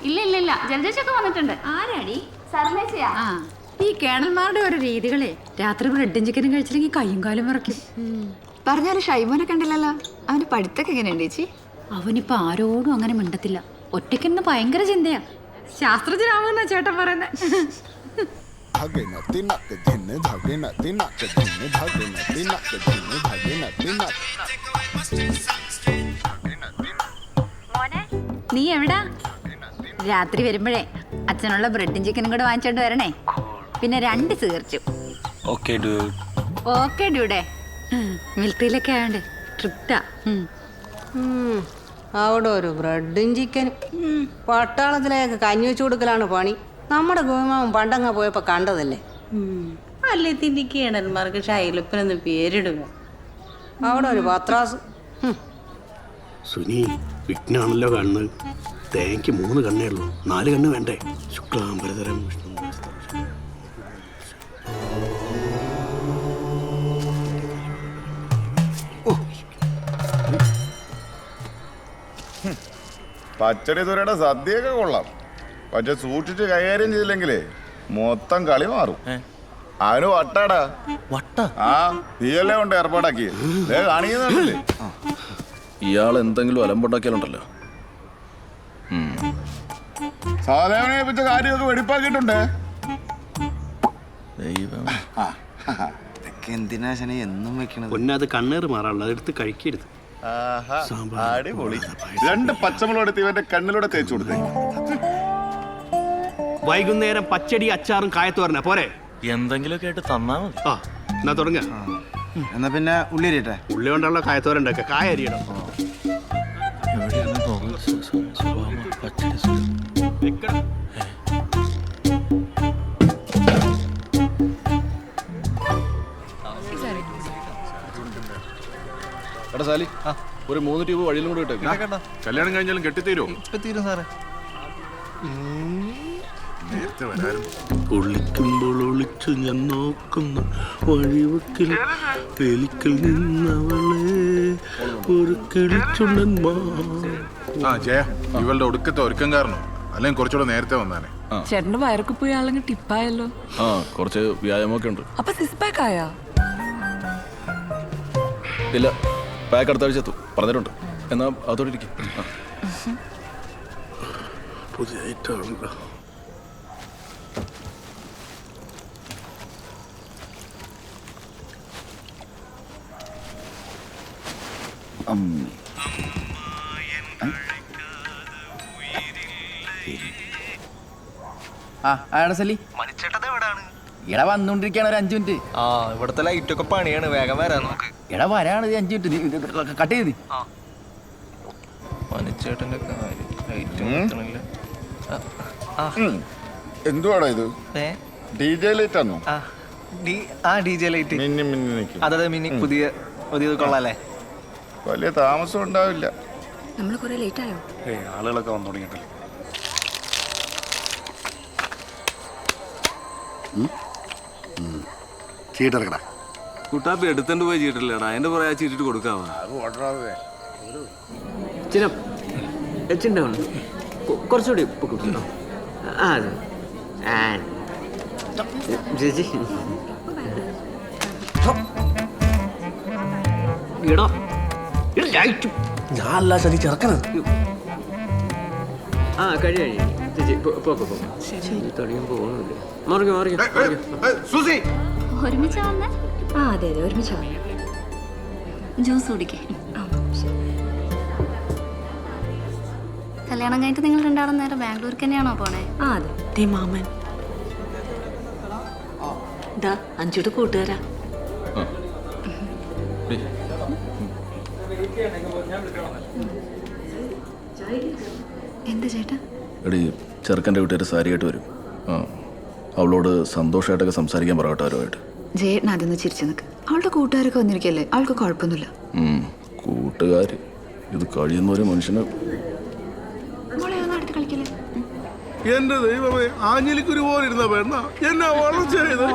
ഇല്ല ജലജേച്ചൊക്കെ വന്നിട്ടുണ്ട്. ആരാടി? സർമേച്ചയാ. ഈ കേണൽമാരുടെ ഓരോ രീതികളെ രാത്രി ബ്രെഡും ചിക്കനും കഴിച്ചില്ലെങ്കിൽ കയ്യും കാലും വിറയ്ക്കും. പറഞ്ഞാലും ഷൈമോനെ കണ്ടില്ലല്ലോ. അവന്റെ പഠിത്തൊക്കെ എങ്ങനെയുണ്ട് ചേച്ചി? അവനിപ്പോ ആരോടും അങ്ങനെ മിണ്ടത്തില്ല. ഒറ്റയ്ക്കൊന്ന് ഭയങ്കര ചിന്തയാ. ശാസ്ത്രജ്ഞനാവുന്ന ചേട്ടൻ പറയുന്നത്. നീ എവിടാ? രാത്രി വരുമ്പോഴേ അച്ഛനുള്ള ബ്രെഡും ചിക്കനും കൂടെ വാങ്ങിച്ചോണ്ട് വരണേ. പിന്നെ 2 തീർച്ചും. ഓക്കെ ഡ്യൂടെ. മിൽത്തിയിലൊക്കെ ആയോണ്ട് ട്രിപ്റ്റാ. അവിടെ ഒരു ബ്രെഡും ചിക്കനും. പട്ടാളത്തിലേക്ക് കഞ്ഞി വെച്ചു കൊടുക്കലാണ് പണി. നമ്മുടെ ഗോമാവും പണ്ടങ്ങ പോയപ്പോ കണ്ടതല്ലേ. അല്ലേ തിന്റെ കേണന്മാർക്ക് ഷൈലപ്പനൊന്ന് പേരിടുക. അവിടെ ഒരു പത്രാസ്. സുനി വിഘ്നാണല്ലോ കാണുന്നത്. തേങ്ങയ്ക്ക് 3 കണ്ണേ ഉള്ളൂ, 4 കണ്ണ് വേണ്ടേ? ശുക്ലാംബരതരം വിഷ്ണു. പച്ചടി തുരയുടെ സദ്യയൊക്കെ കൊള്ളാം. പക്ഷെ സൂക്ഷിച്ച് കൈകാര്യം ചെയ്തില്ലെങ്കിലേ മൊത്തം കളി മാറും. അവന് വട്ടാടാ. ആ നീയല്ലേ കൊണ്ട് ഏർപ്പാടാക്കി കാണിക്കുന്നുണ്ടല്ലേ. ഇയാൾ എന്തെങ്കിലും അലമ്പുണ്ടാക്കിയാലുണ്ടല്ലോ. സാധാരണ ഏൽപ്പിച്ച കാര്യമൊക്കെ വെടിപ്പാക്കിയിട്ടുണ്ട്. എന്തിനാ എന്നും വെക്കണത്? പൊന്നത് കണ്ണേറ് മാറാനുള്ള, അതെടുത്ത് കഴിക്കരുത്. അടിപൊളി. 2 പച്ചമുളക് എടുത്ത് ഇവന്റെ കണ്ണിലൂടെ തേച്ചു കൊടുത്തേ. വൈകുന്നേരം പച്ചടി അച്ചാറും കായത്തോരന പോരെ? എന്തെങ്കിലുമൊക്കെ ആയിട്ട് തന്നാ മതി. ആ എന്നാ തുടങ്ങ. എന്നാ പിന്നെ ഉള്ളി അരിയട്ടെ. ഉള്ളി കൊണ്ടുള്ള കായത്തോരൻ ഉണ്ടാക്കുക. കായ അരിയണം. എടാ സാലി, ഒരു 3 ട്യൂബ് വഴിയിലും കൂടെ ഇട്ടേക്ക്. കല്യാണം കഴിഞ്ഞാലും കെട്ടിത്തീരോ? തീരും സാറേ. നേരത്തെ വരാനും. ഒളിക്കുമ്പോൾ ഒളിച്ചു ഞാൻ നോക്കുന്ന വഴിവക്കിൽ വെലിക്കൽ നിന്നവളെ ഒരു കിളിച്ചുണ്ടൻ. ജയ, ഇവളുടെ ഒടുക്കത്തെ ഒരുക്കം കാരണം അല്ലെങ്കിൽ കുറച്ചുകൂടെ നേരത്തെ വന്നാനെ. ചേട്ടന്റെ വയറൊക്കെ പോയി ആളങ്ങ് ടിപ്പായല്ലോ. കുറച്ച് വ്യായാമമൊക്കെ ഉണ്ട്. അപ്പൊ 6 പാക്ക് ആയാ? ഇല്ല, പാക്ക് അടുത്ത ആഴ്ച എത്തും പറഞ്ഞിട്ടുണ്ട്. എന്നാ അതോടെ ഇരിക്കും. പുതിയ ഐറ്റമുണ്ടോ? എടാ വന്നോണ്ടിരിക്കാണ് ഒരു 5 മിനിറ്റ്. ഇവിടുത്തെ ലൈറ്റൊക്കെ പണിയാണ്, വേഗം വരാൻ നോക്ക്. എടാ വരാണ് 5 മിനിറ്റ്. കട്ട് ചെയ്ത് മണിച്ചേട്ടന്റെ എന്തുവാടാ ഇത്? DJ ലൈറ്റ് ആണോ? DJ light. മിന്നി മിന്നി നിൽക്കും. അതെ മിനി, പുതിയത് കൊള്ളാല്ലേ? വലിയ താമസം ഉണ്ടാവില്ല. നമ്മള് കുറെ ലേറ്റ് ആയോ? ആളുകളൊക്കെ വന്നു തുടങ്ങിയിട്ടല്ലോ. ചീട്ടെടുക്കടാ. കുട്ടാപ്പി എടുത്തോണ്ട് പോയി ചീട്ടില്ലടാ. അതിന്റെ പറയാ ചീട്ടിട്ട് കൊടുക്കാവാ. കുറച്ചുകൂടി ചേച്ചി. ഞാൻ അല്ല ശരി ചെറുക്കണത്. കഴിയ ചേച്ചി തടിയാൻ പോകുന്നില്ല. മറിഞ്ഞു ഒരുമിച്ചാ വന്നേ? അതെ ഒരുമിച്ചാ വന്നേ. ജ്യൂസ് കുടിക്കേ. കല്യാണം കഴിഞ്ഞിട്ട് നിങ്ങൾ 2 നേരം ബാംഗ്ലൂർക്ക് തന്നെയാണോ പോണേ? അതെ മാമൻ. അഞ്ചോട്ട് കൂട്ടുകാരാ. എന്താ ചേട്ടാ? എടി, ചെറുക്കൻ്റെ വീട്ടുകാർ സാരിയായിട്ട് വരും. അവളോട് സന്തോഷമായിട്ടൊക്കെ സംസാരിക്കാൻ പറയട്ടെ അവരുമായിട്ട്. ജയേട്ടൻ അതൊന്ന് ചിരിച്ചു നിൽക്ക്. അവളുടെ കൂട്ടുകാരൊക്കെ വന്നിരിക്കല്ലേ, അവൾക്ക് കുഴപ്പമൊന്നുമില്ല. കൂട്ടുകാർ ഇത് കഴിയുന്ന ഒരു മനുഷ്യന്. അടുത്ത് കളിക്കല്ലേ? എന്റെ ദൈവമേ, ആഞ്ഞിലിക്കുരു പോലെ ഇരുന്ന പെണ്ണ എന്നാ വളർച്ചയത്.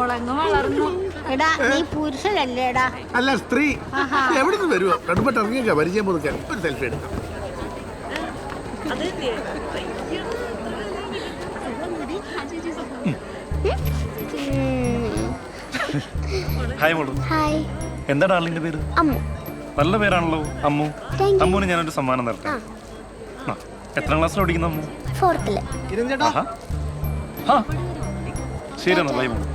അല്ല സ്ത്രീ എവിടുന്ന് വരുവോ? കടുപ്പട്ട് ഇറങ്ങിയൊക്കെ പരിചയം പുതുക്കാൻ ഒരു സെൽഫി എടുക്കാം. ഹായ് മോളു. എന്താ ഡാർലിങ്ങിന്റെ പേര്? അമ്മു. നല്ല പേരാണല്ലോ അമ്മു. അമ്മുവിന് ഞാനൊരു സമ്മാനം തരട്ടെ. എത്രാം ക്ലാസ്സിൽ പഠിക്കുന്ന അമ്മു? 4th. ശരി എന്നാ ബൈ മോളു.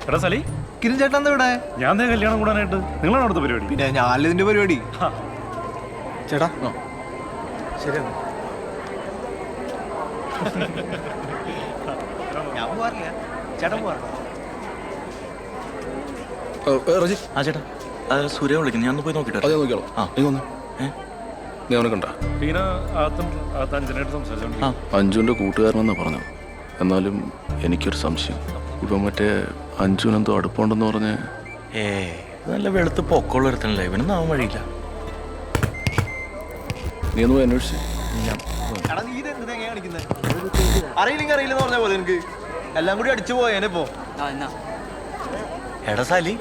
എടാ സലി, കിരൺ ചേട്ടൻ എന്താ ഇവിടെ? ഞാൻ കല്യാണം കൂടാനായിട്ട്. നിങ്ങളാണ് അടുത്ത പരിപാടി? പിന്നെ ഞാനല്ല ഇതിന്റെ പരിപാടി. ചേട്ടാ ശരിയാണ്. ഞാൻ പോവാറില്ല, ചേട്ടൻ പോവാറില്ല. റജി. ആ ചേട്ടാ, സൂര്യ വിളിക്കുന്നു. ഞാൻ പോയി നോക്കിട്ടോ. അതെ നോക്കിയോളൂ. ആ നീ വന്നു. നീ അവനെ കണ്ടാ? അഞ്ജുവിന്റെ കൂട്ടുകാരനെന്നാ പറഞ്ഞു. എന്നാലും എനിക്കൊരു സംശയം. ഇപ്പം മറ്റേ അഞ്ജുവിനെന്തോ അടുപ്പമുണ്ടെന്ന് പറഞ്ഞ്. നല്ല വെളുത്ത് പൊക്കമുള്ള ഒരുത്തനല്ലേ, ഇവനൊന്നും ആവാൻ വഴിയില്ല. നീ ഒന്ന് പോയി അന്വേഷിച്ചു. അറിയില്ലെങ്കിൽ അറിയില്ലെന്ന് പറഞ്ഞ പോലെ എനിക്ക് എല്ലാം കൂടി അടിച്ചു പോയേനെ ഇപ്പോ. എടാ സാലി,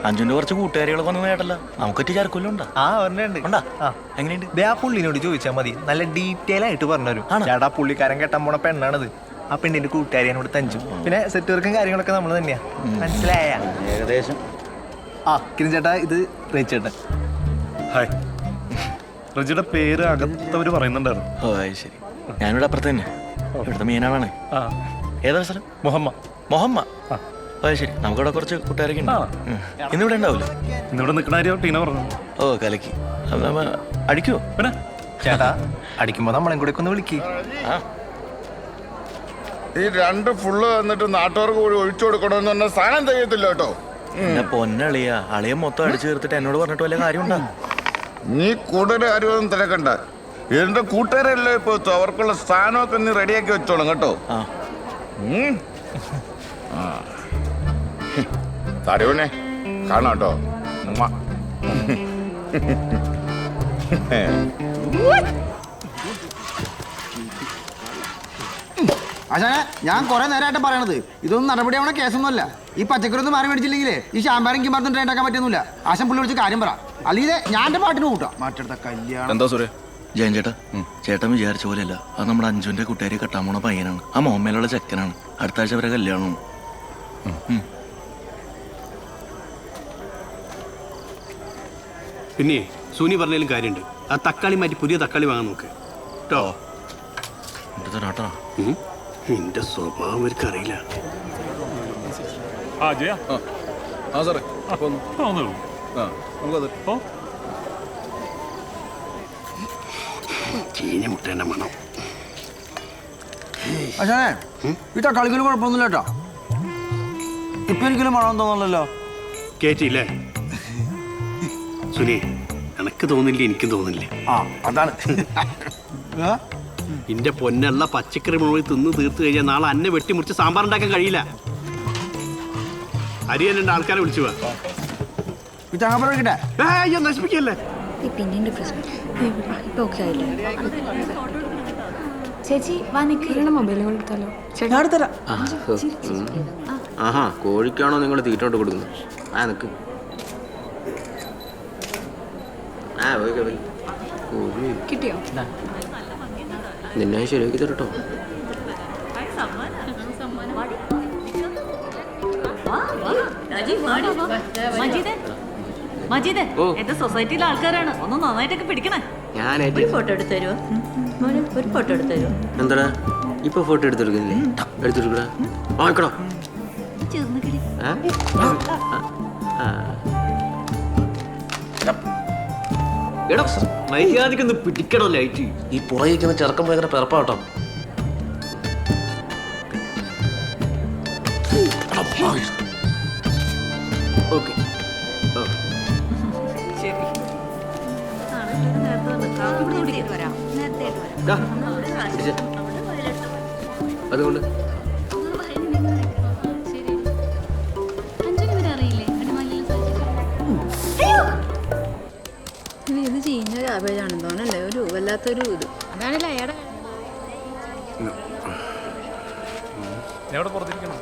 അഞ്ജുവിന്റെ കുറച്ച് കൂട്ടുകാരികളൊക്കെ വന്നു കേട്ടല്ലോ. നമുക്കൊറ്റ ചാർക്കൊല്ലം ഉണ്ടാ? ആ ഒരെണ്ണുണ്ട്. എങ്ങനെയുണ്ട്? ആ പുള്ളിനോട് ചോദിച്ചാൽ മതി, നല്ല ഡീറ്റെയിൽ ആയിട്ട് പറഞ്ഞുതരും. ചേട്ടാ പുള്ളിക്കാരൻ കെട്ടാൻ പോണ പെണ്ണാണത്. ആ പെണ്ണിന്റെ കൂട്ടുകാരിയോട് തഞ്ചു. പിന്നെ സെറ്റ് വർക്കും കാര്യങ്ങളൊക്കെ നമ്മൾ തന്നെയാ. മനസ്സിലായ? ഏകദേശം. ആ കിരൺ ചേട്ടാ, ഇത് റേച്ചേട്ടൻ. ഹായ്. റജിയുടെ പേര് അകത്തവര് പറയുന്നുണ്ടായിരുന്നു. ഓ അത് ശരി. ഞാനിവിടെ അപ്പുറത്ത് തന്നെ, ഇവിടുത്തെ മീനാളാണ്. ഏതാ സ്ഥലം? മൊഹമ്മ. അത് ശരി. നമുക്കിവിടെ കുറച്ച് കൂട്ടുകാരൊക്കെ ഉണ്ട്. ഇന്നിവിടെ ഉണ്ടാവില്ല. ഇന്നിവിടെ നിൽക്കണ കാര്യം ടീന പറഞ്ഞു. ഓ കലക്കി. അടിക്കുവോ? പിന്നെ ചേട്ടാ അടിക്കുമ്പോ നമ്മളെ കൂടെ ഒന്ന് വിളിക്ക്. ഈ 2 ഫുള്ള് വന്നിട്ട് നാട്ടുകാർക്ക് കൂടി ഒഴിച്ചു കൊടുക്കണമെന്ന് പറഞ്ഞ സാധനം ചെയ്യത്തില്ല കേട്ടോ. എന്നെ പൊന്നളിയ അളിയ മൊത്തം അടിച്ചു തീർത്തിട്ട് എന്നോട് പറഞ്ഞിട്ട് വല്ല കാര്യമുണ്ടോ? നീ കൂടുതൽ കാര്യമൊന്നും തിരക്കണ്ട. എന്റെ കൂട്ടുകാരല്ലേ ഇപ്പൊ അവർക്കുള്ള സ്ഥാനമൊക്കെ നീ റെഡിയാക്കി വെച്ചോളും കേട്ടോ. തരുവനെ കാണാട്ടോ. ആശാനെ, ഞാൻ കുറെ നേരമായിട്ട് പറയണത് ഇതൊന്നും നടപടിയാവണ കേസൊന്നുമല്ല. ഈ പച്ചക്കറി ഒന്നും മാറി മേടിച്ചില്ലെങ്കിലേ ഈ ശാമ്പാരെങ്കിൽ പറഞ്ഞിട്ട് ഉണ്ടാക്കാൻ പറ്റുന്നില്ല. ആശാൻ പുള്ളി വിളിച്ച് കാര്യം പറ, അല്ലെങ്കിൽ ഞാൻ എൻ്റെ പാട്ടിന് കൂട്ടാം. മാറ്റെടുത്ത കല്യാണം. എന്താ സൂര്യ? ജയൻ ചേട്ടാ, ചേട്ടൻ വിചാരിച്ച പോലെയല്ല. അത് നമ്മുടെ അഞ്ജുവിന്റെ കൂട്ടുകാരി കെട്ടാൻ പോണ പയ്യനാണ്. ആ മോമ്മയിലുള്ള ചെക്കനാണ്. അടുത്ത ആഴ്ച വരെ കല്യാണമാണ്. പിന്നെ സുനി പറഞ്ഞാലും കാര്യമുണ്ട്. ആ തക്കാളി മാറ്റി പുതിയ തക്കാളി വാങ്ങാൻ നോക്ക് കേട്ടോ. എന്റെ സ്വഭാവം അവർക്ക് അറിയില്ല. ചീഞ്ഞ മുട്ടേന്റെ മണം. ആശാനെ, ഈ തക്കാളിക്കൊരു കുഴപ്പമൊന്നുമില്ല കേട്ടോ. ഇപ്പൊ എനിക്കൊരു മണം തോന്നല്ലോ. കേട്ടില്ലേ സുനി? എനക്ക് തോന്നില്ല, എനിക്കും തോന്നില്ല. അതാണ്. എന്റെ പൊന്നുള്ള പച്ചക്കറി മുഴുവൻ തിന്ന് തീർത്ത് കഴിഞ്ഞാൽ നാളെ അന്നെ വെട്ടിമുറിച്ച് സാമ്പാർ ഉണ്ടാക്കാൻ കഴിയില്ല. അരിയൻ രണ്ട് ആൾക്കാരെ വിളിച്ചു നശിപ്പിക്കല്ലേ. ചേച്ചി വാ, നിൽക്കുന്ന മൊബൈലുകൾ എടുത്താലോ? ആഹാ, കോഴിക്കാണോ നിങ്ങൾ തീറ്റോട്ട് കൊടുക്കുന്നത്? നിക്ക്. കിട്ടിയോ? നിന്നെ ശരിയാക്കി തരട്ടോ. മജീദേ, എന്റെ സൊസൈറ്റിയിലെ ആൾക്കാരാണ്. ഒന്ന് നന്നായിട്ടൊക്കെ പിടിക്കണേ. ഒരു ഫോട്ടോ എടുത്തു തരുമോ? ഒരു ഫോട്ടോ എടുത്തു തരുമോ? എന്താടാ ഇപ്പൊ ഫോട്ടോ എടുത്തെടുക്കുന്നില്ലേ? എടുത്തെടുക്കടാ. വാങ്ങിക്കടോ. മര്യാദക്കൊന്ന് പിടിക്കണോ ലൈറ്റ്. ഈ പുറകിരിക്കുന്ന ചെറുക്കം ഭയങ്കര പിറപ്പാട്ടോ. ഓക്കെ അതുകൊണ്ട് ഇത് ചീഞ്ഞ ക്യാബേജാണെന്ന് തോന്നല്ലേ, ഒരു വല്ലാത്തൊരു ഇത്. അതാണല്ലേ അയാടെ ഞാൻ ഇവിടെ പുറത്തിരിക്കണം.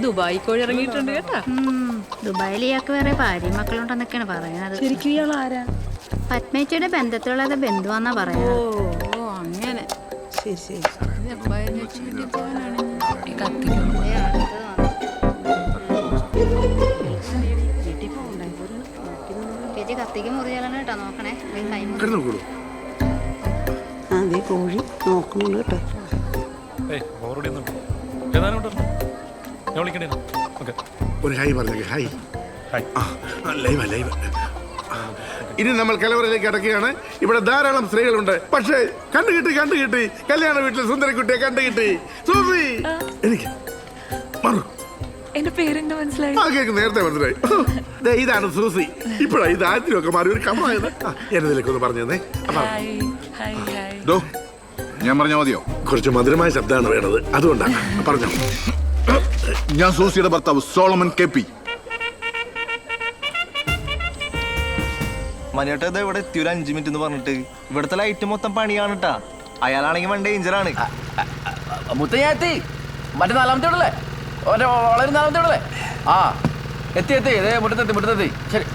ദുബായി കോഴി ഇറങ്ങിയിട്ടുണ്ട് കേട്ടാ. ദുബായിൽ ഇയാൾക്ക് വേറെ ഭാര്യയും മക്കളുണ്ടെന്നൊക്കെയാണ് പറയുന്നത്. ശരിക്കും ഇയാൾ ആരാ? പത്മേച്ചിയുടെ ബന്ധത്തിലുള്ള ബന്ധുവാന്നാ പറയുന്നത്. ഓ അങ്ങനെ. ശരി ശരി. ചേച്ചി കത്തിക്ക് മുറിയാലാണ് കേട്ടോ, നോക്കണേ. അതേ കോഴി നോക്കണുള്ളൂ കേട്ടോ. ഒരു ഹായ് പറഞ്ഞേ. ഹായ്. Live live. ഇനി നമ്മൾ കലവറയിലേക്ക് അടക്കുകയാണ്. ഇവിടെ ധാരാളം സ്ത്രീകളുണ്ട്. പക്ഷേ കണ്ടുകിട്ടി കല്യാണ വീട്ടിൽ സുന്ദരക്കുട്ടിയെ കണ്ടുകിട്ടി. സൂസി എനിക്ക് മറു എന്റെ പേരെന്താ മനസ്സിലായി? കേക്ക് നേരത്തെ മനസ്സിലായി. ഇതാണ് സൂസി. ഇപ്പോഴാ ഇത് ആദ്യമൊക്കെ മാറി ഒരു കമ്മായത്. എന്നതിലേക്ക് ഒന്ന് പറഞ്ഞു തന്നെ. ഞാൻ പറഞ്ഞ മതിയോ? കുറച്ച് മധുരമായ ശബ്ദമാണ് വേണത്, അതുകൊണ്ടാണ് പറഞ്ഞോ. ഞാൻ സൂസിയുടെ ഭർത്താവ് സോളമൻ കെ.പി. മനിയേട്ടാ ഇത് ഇവിടെ എത്തി ഒരു 5 മിനിറ്റ് എന്ന് പറഞ്ഞിട്ട്. ഇവിടുത്തെ ലൈറ്റ് മൊത്തം പണിയാണ് കേട്ടാ. അയാളാണെങ്കിൽ വൺ ഡേഞ്ചറാണ്. മുത്തയ്യാത്തി മറ്റേ 4ാമത്തെ വീടല്ലേ? വളരെ 4ാമത്തെ വീടല്ലേ? ആ എത്തി ഇതേ മുറ്റത്തെത്തി. ശരി.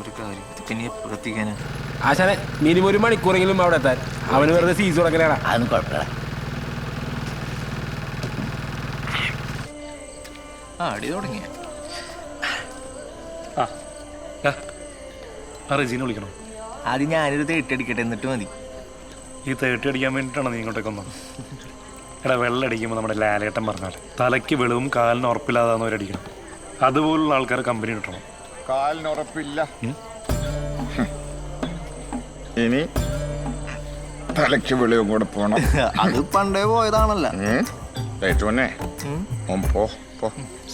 ഒരു കാര്യം പിന്നെ എത്തിക്കാനാ ആശാനെ മിനിമം 1 മണിക്കൂറെങ്കിലും അവിടെ എത്താൻ. അവന് വെറുതെ സീസ് കൊടുക്കലാണ്. അതൊന്നും കുഴപ്പമില്ല. അടി തുടങ്ങിയ റെജീനെ വിളിക്കണം. ആദ്യം ഞാനൊരു 30 അടിക്കട്ടെ, എന്നിട്ട് മതി. ഈ 30 അടിക്കാൻ വേണ്ടിയിട്ടാണ് നീ ഇങ്ങോട്ടേക്ക് വന്നത്. എടാ വെള്ളടിക്കുമ്പോൾ നമ്മുടെ ലാലേട്ടൻ പറഞ്ഞാൽ തലയ്ക്ക് വെളിവും കാലിന് ഉറപ്പില്ലാതാന്നവരടിക്കണം. അതുപോലുള്ള ആൾക്കാർ കമ്പനി കിട്ടണം. കാലിന് ഉറപ്പില്ല. ഇനി തലയ്ക്ക് വെളിവും കൂടെ പോണം. അത് പണ്ടേ പോയതാണല്ലോ.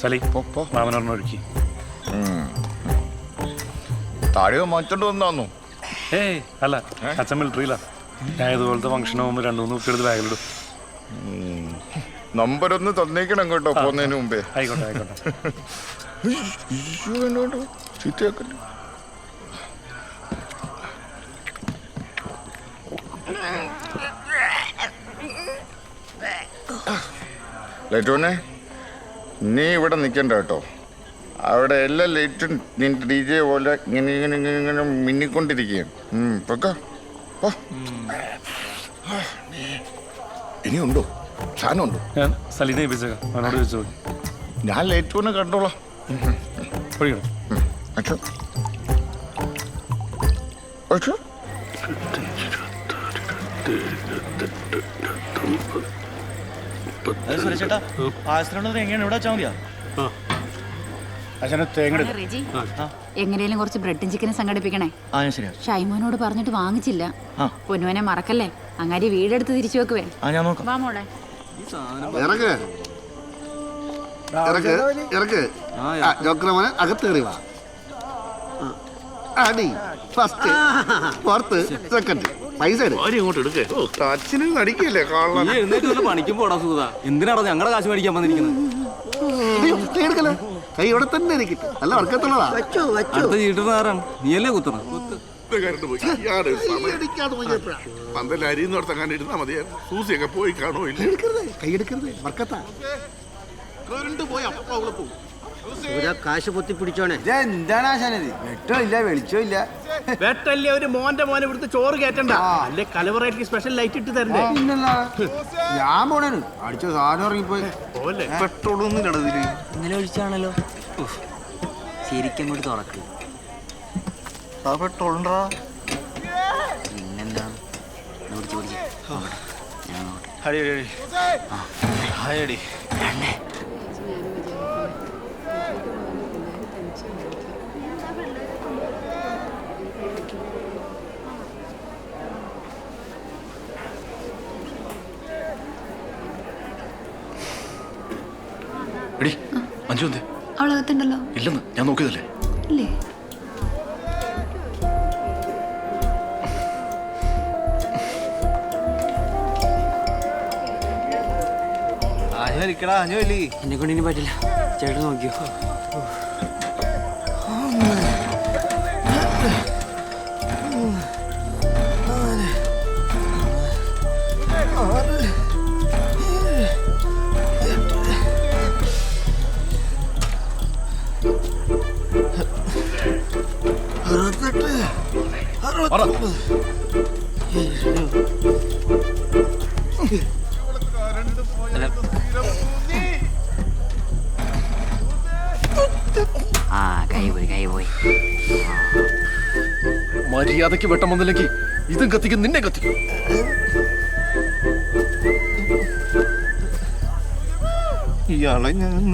സലി മാമനൊരെണ്ണം ഒഴുക്കി. താടിയോ മാറ്റോണ്ട് വന്നു. ഏയ് അല്ല, അച്ഛൻ മിലിറ്ററിയില്ല. ഞാൻ ഇതുപോലത്തെ ഫംഗ്ഷൻ പോകുമ്പോൾ 2-3 കുപ്പി എടുത്ത് ബാഗിലിടും. നമ്പർ ഒന്ന് തന്നേക്കണം കേട്ടോ പോകുന്നതിന് മുമ്പേ. ആയിക്കോട്ടെ. ചീത്തയാക്കല്ലേ. ലൈറ്റോനെ നീ ഇവിടെ നിൽക്കണ്ട കേട്ടോ. അവിടെ എല്ലാ ലൈറ്റും നിന്റെ DJ പോലെ ഇങ്ങനെ മിന്നിക്കൊണ്ടിരിക്കുകയാണ്. ഇനിയുണ്ടോ? സാധനമുണ്ടോ? ഞാൻ സലീനെ ഏൽപ്പിച്ചേക്കാം, അവനോട് ചോദിച്ചു. ഞാൻ ലൈറ്റോനെ കണ്ടോളാം. സുരേഷേട്ടാ എങ്ങനെയാണ് ഇവിടെ വെച്ചാൽ മതിയാ? റെജി, എങ്ങനെയും കുറച്ച് ബ്രെഡും ചിക്കനും സംഘടിപ്പിക്കണേ. ഷൈമോനോട് പറഞ്ഞിട്ട് വാങ്ങിച്ചില്ല. പൊന്നുവനെ മറക്കല്ലേ. അങ്ങാരി വീടെടുത്ത് തിരിച്ചു വെക്കുവേ. വാ മോളെ. അകത്ത് കയറി വാ. അടി ഫസ്റ്റ് ഫോർത്ത് സെക്കൻഡ് പൈസ ഇങ്ങോട്ട് എടുക്കേ. അച്ഛനും നടിക്കല്ലേ പണിക്കും പോടാ സുഖ. എന്തിനാണോ ഞങ്ങളുടെ കാശ് മേടിക്കാൻ വന്നിരിക്കുന്നത്? കൈ ഇവിടെ തന്നെ ഇരിക്കട്ടെ. നല്ല വർക്കത്തുള്ളതാ. അടുത്ത ചീട്ടുകാരാണ് നീയല്ലേ കുത്തണം. പന്തല്ല അരിന്നോടത്തങ്ങാണ്ട് ഇരുന്നാ മതിയായിരുന്നു. സൂസിയൊക്കെ പോയി കാണോ ഇല്ല. കൈയെടുക്കരുത്, വർക്കത്താ. പോയി അപ്പ അവിടെ പോകും. കാശ് പൊത്തി പിടിച്ചോണേ. എന്താണ് ആശാനത്? വെട്ടോ ഇല്ല വെളിച്ചോ ഇല്ല. വെട്ടല്ലേ ഒരു മോന്റെ മോനെ ഇവിടുത്തെ ചോറ് കേറ്റണ്ട. അല്ലെ കലവറയ്ക്ക് സ്പെഷ്യൽ ലൈറ്റ് ഇട്ട് തരണ്ടേ? ഞാൻ പോണേന് അടിച്ച സാധനം ഇറങ്ങിപ്പോയി. പെട്രോളൊന്നും ഇടതില് ഇന്നലെ ഒഴിച്ചാണല്ലോ. ശരിക്കും അങ്ങോട്ട് തുറക്ക്. പെട്രോൾ ഉണ്ടോ? പിന്നെന്താണ് ഹയടി എടി അഞ്ചു എന്തേ? അവളകത്തുണ്ടല്ലോ. ഇല്ലെന്ന് ഞാൻ നോക്കിയതല്ലേ. ഇല്ലേ? എന്നെ കൊണ്ട് ഇനി പറ്റില്ല. ചേട്ടൻ നോക്കിയോ? മര്യാദക്ക് വെട്ടം വന്നില്ലെങ്കിൽ ഇതും കത്തിക്കും നിന്നെ കത്തിക്കും. ഇയാളെ ഞാൻ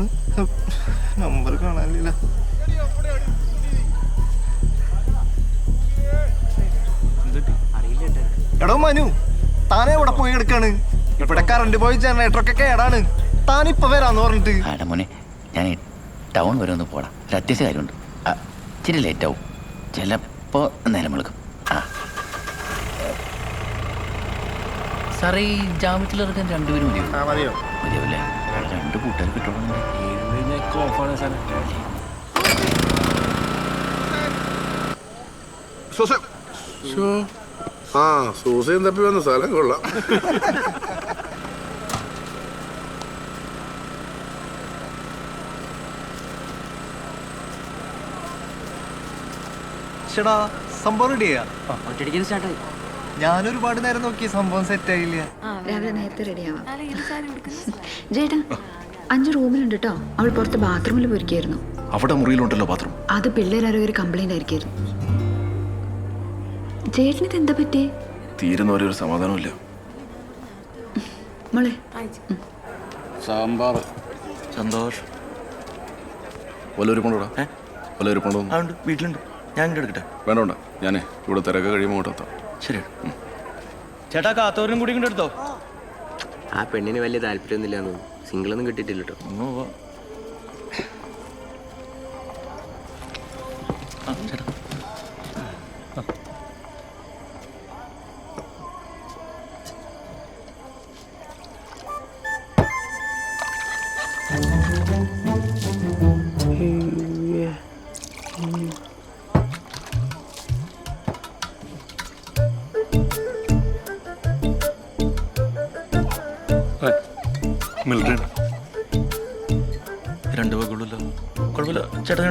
നമ്പർ കാണാനില്ല. എടോ മനു, താനെ എവിടെ പോയി എടുക്കാണ്? ഇവിടെ കറണ്ട് പോയി ജനറേറ്ററൊക്കെ കേടാണ്. താനിപ്പോ വരാന്ന് പറഞ്ഞിട്ട്. മോനെ ഞാൻ ടൗൺ വരെ ഒന്ന് പോടാം, ഒരു അത്യാവശ്യ കാര്യമുണ്ട്. ഇച്ചിരി ലേറ്റ് ആവും, ചിലപ്പോ നേരം വിളിക്കും. സാറേ ഈ ജാമ്യത്തിലിറക്കാൻ രണ്ടുപേരും മതിയോ? മതിയാവില്ലേ? 2 കൂട്ടുകാർ കിട്ടണം. ആ സൂസയും തപ്പി വന്ന സ്ഥലം കൊള്ളാം. ചേടാ സംഭവം റെഡിയാ? ഞാനൊരുപാട് നേരം നോക്കി, സംഭവം സെറ്റ് ആയില്ല. രാവിലെ നേരത്തെ റെഡിയാവാം. ജേട്ടാ 5 റൂമിലുണ്ട് കേട്ടോ. അവൾ പുറത്ത് ബാത്റൂമിൽ പോയിരിക്കായിരുന്നു. അവിടെ മുറിയിലുണ്ടല്ലോ ബാത്റൂം. അത് പിള്ളേരാരോ ഒരു കംപ്ലൈന്റ് ആയിരിക്കായിരുന്നു. ചേട്ടനിത് എന്താ പറ്റി? തീരുന്നവരെ ഒരു സമാധാനമില്ല. മോളെ സാമ്പാർ. സന്തോഷ് വല്ലൊരുപ്പുണ്ടോടാ? വല്ലൊരുപ്പുണ്ടോ? വീട്ടിലുണ്ട്, ഞാൻ ഇങ്ങോട്ട് എടുക്കട്ടെ? വേണ്ട, ഞാനേ ഇവിടെ തിരക്ക് കഴിയുമ്പോൾ ഇങ്ങോട്ടെത്താം. ശരി ചേട്ടാ കാത്തോരനും കൂടി ഇങ്ങോട്ട് എടുത്തോ. ആ പെണ്ണിന് വലിയ താല്പര്യമൊന്നുമില്ല എന്ന് തോന്നുന്നു. സിംഗിളൊന്നും കിട്ടിയിട്ടില്ല കേട്ടോ. ചേട്ടാ മിൽട്ടൺ 2 വകുള്ളല്ലോ. കുഴപ്പമില്ല ചേട്ടാ.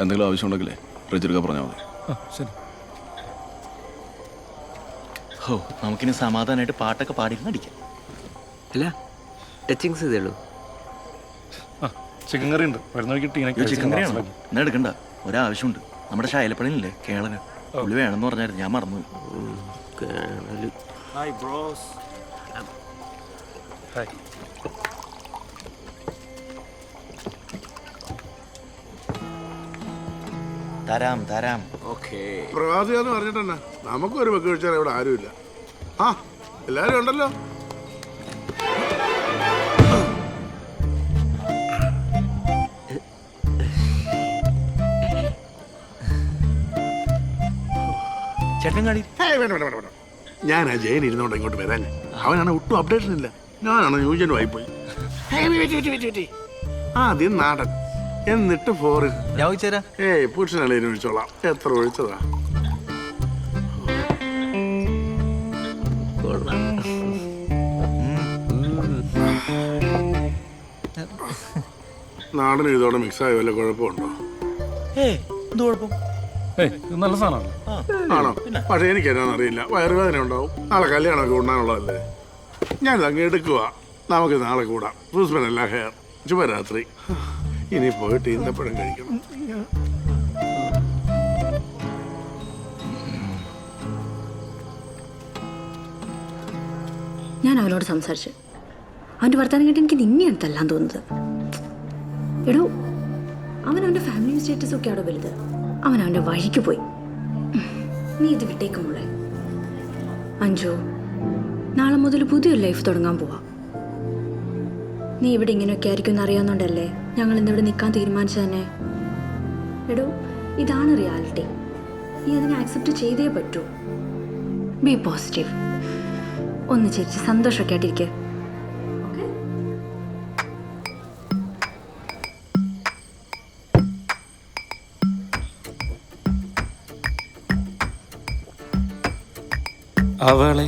എന്തെങ്കിലും ആവശ്യമുണ്ടെങ്കിലേ ഫ്രിഡ്ജെടുക്കാൻ പറഞ്ഞാൽ മതി. ശരി. ഓ നമുക്കിനി സമാധാനമായിട്ട് പാട്ടൊക്കെ പാടിയിരുന്ന് അടിക്കാം. അല്ല ടച്ചിങ്സ് ഇതേ ഉള്ളൂ. ചിക്കൻ കറി ഉണ്ട്, വരുന്ന വഴിക്ക് ടീനൊക്കെ. ചിക്കൻ കറിയാണോ? എന്നാ എടുക്കണ്ട, ഒരാവശ്യമുണ്ട്. നമ്മുടെ ഷായലപ്പണിയില്ലേ കേളന്, പുള്ളി വേണമെന്ന് പറഞ്ഞായിരുന്നു, ഞാൻ മറന്നു. തരാം. പ്രവാസിയാന്ന് പറഞ്ഞിട്ടെന്നാ, നമുക്കൊരു വെക്ക് കഴിച്ചാൽ ഇവിടെ ആരുമില്ല. ആ എല്ലാരും ഉണ്ടല്ലോ. വേണ്ട. ഞാൻ ആ ജയൻ ഇരുന്നോണ്ട് ഇങ്ങോട്ട് വരാൻ. അവനാണ് ഒട്ടും അപ്ഡേഷൻ ഇല്ല. ഞാനാണ് ന്യൂജനും ആയിപ്പോയി. ആദ്യം നാടൻ, എന്നിട്ട് ഫോറിൻ. പുരുഷനല്ലേ ഒഴിച്ചോളാം. എത്ര ഒഴിച്ചതാ? നാടനും ഇതോടെ മിക്സായ വല്ല കുഴപ്പമുണ്ടോ? നല്ല സാധനമാണ്. ആണോ? പക്ഷെ എനിക്ക് എന്നാന്നറിയില്ല, വയറുവേദന ഉണ്ടാവും. നാളെ കല്യാണമൊക്കെ ഉണ്ടാണുള്ളതല്ലേ. ഞാനിത് അങ്ങ് എടുക്കുക. നമുക്ക് നാളെ കൂടാം. സൂസ്മനല്ല ഹെയർ. ശുഭരാത്രി. ഇനി പോയിട്ട് ഈന്തപ്പഴം കഴിക്കണം. ഞാൻ അവനോട് സംസാരിച്ചു. അവൻ്റെ വർത്തമാനം കേട്ട് എനിക്ക് നിന്നെയാണ് തല്ലാൻ തോന്നുന്നത്. എടോ അവനവൻ്റെ ഫാമിലി സ്റ്റേറ്റസ് ഒക്കെ അവിടെ വലുത്. അവനവൻ്റെ വഴിക്ക് പോയി. നീ ഇത് വിട്ടേക്കുമ്പോളെ അഞ്ജു, നാളെ മുതൽ പുതിയൊരു ലൈഫ് തുടങ്ങാൻ പോവാ. നീ ഇവിടെ ഇങ്ങനെയൊക്കെ ആയിരിക്കും എന്നറിയാവുന്നതുകൊണ്ടല്ലേ ഞങ്ങൾ ഇന്നിവിടെ നിൽക്കാൻ തീരുമാനിച്ചു തന്നെ. എടോ ഇതാണ് റിയാലിറ്റി. നീ അതിനെ ആക്സെപ്റ്റ് ചെയ്തേ പറ്റൂ. B positive. ഒന്ന് ചിരിച്ച് സന്തോഷമൊക്കെ ആയിട്ടിരിക്കുക. അവളെ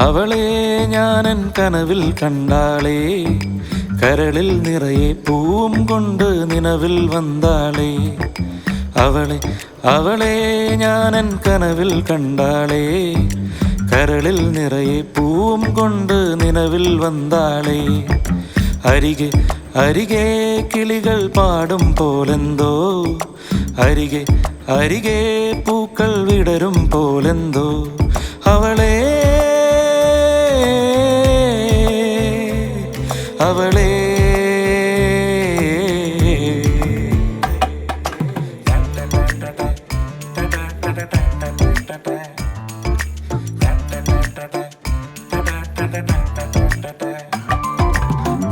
അവളെ ഞാനൻ കനവിൽ കണ്ടാളേ, കരളിൽ നിറയെ പൂവും കൊണ്ട് നിലവിൽ വന്നാളേ. അവളെ അവളെ ഞാനൻ കനവിൽ കണ്ടാളേ, കരളിൽ നിറയെ പൂവും കൊണ്ട് നിലവിൽ വന്നാളേ. അരികെ അരികെ കിളികൾ പാടും പോലെന്തോ, അരികെ അരികെ പൂക്കൾ വിടരും പോലെന്തോ. അവളെ അവളെ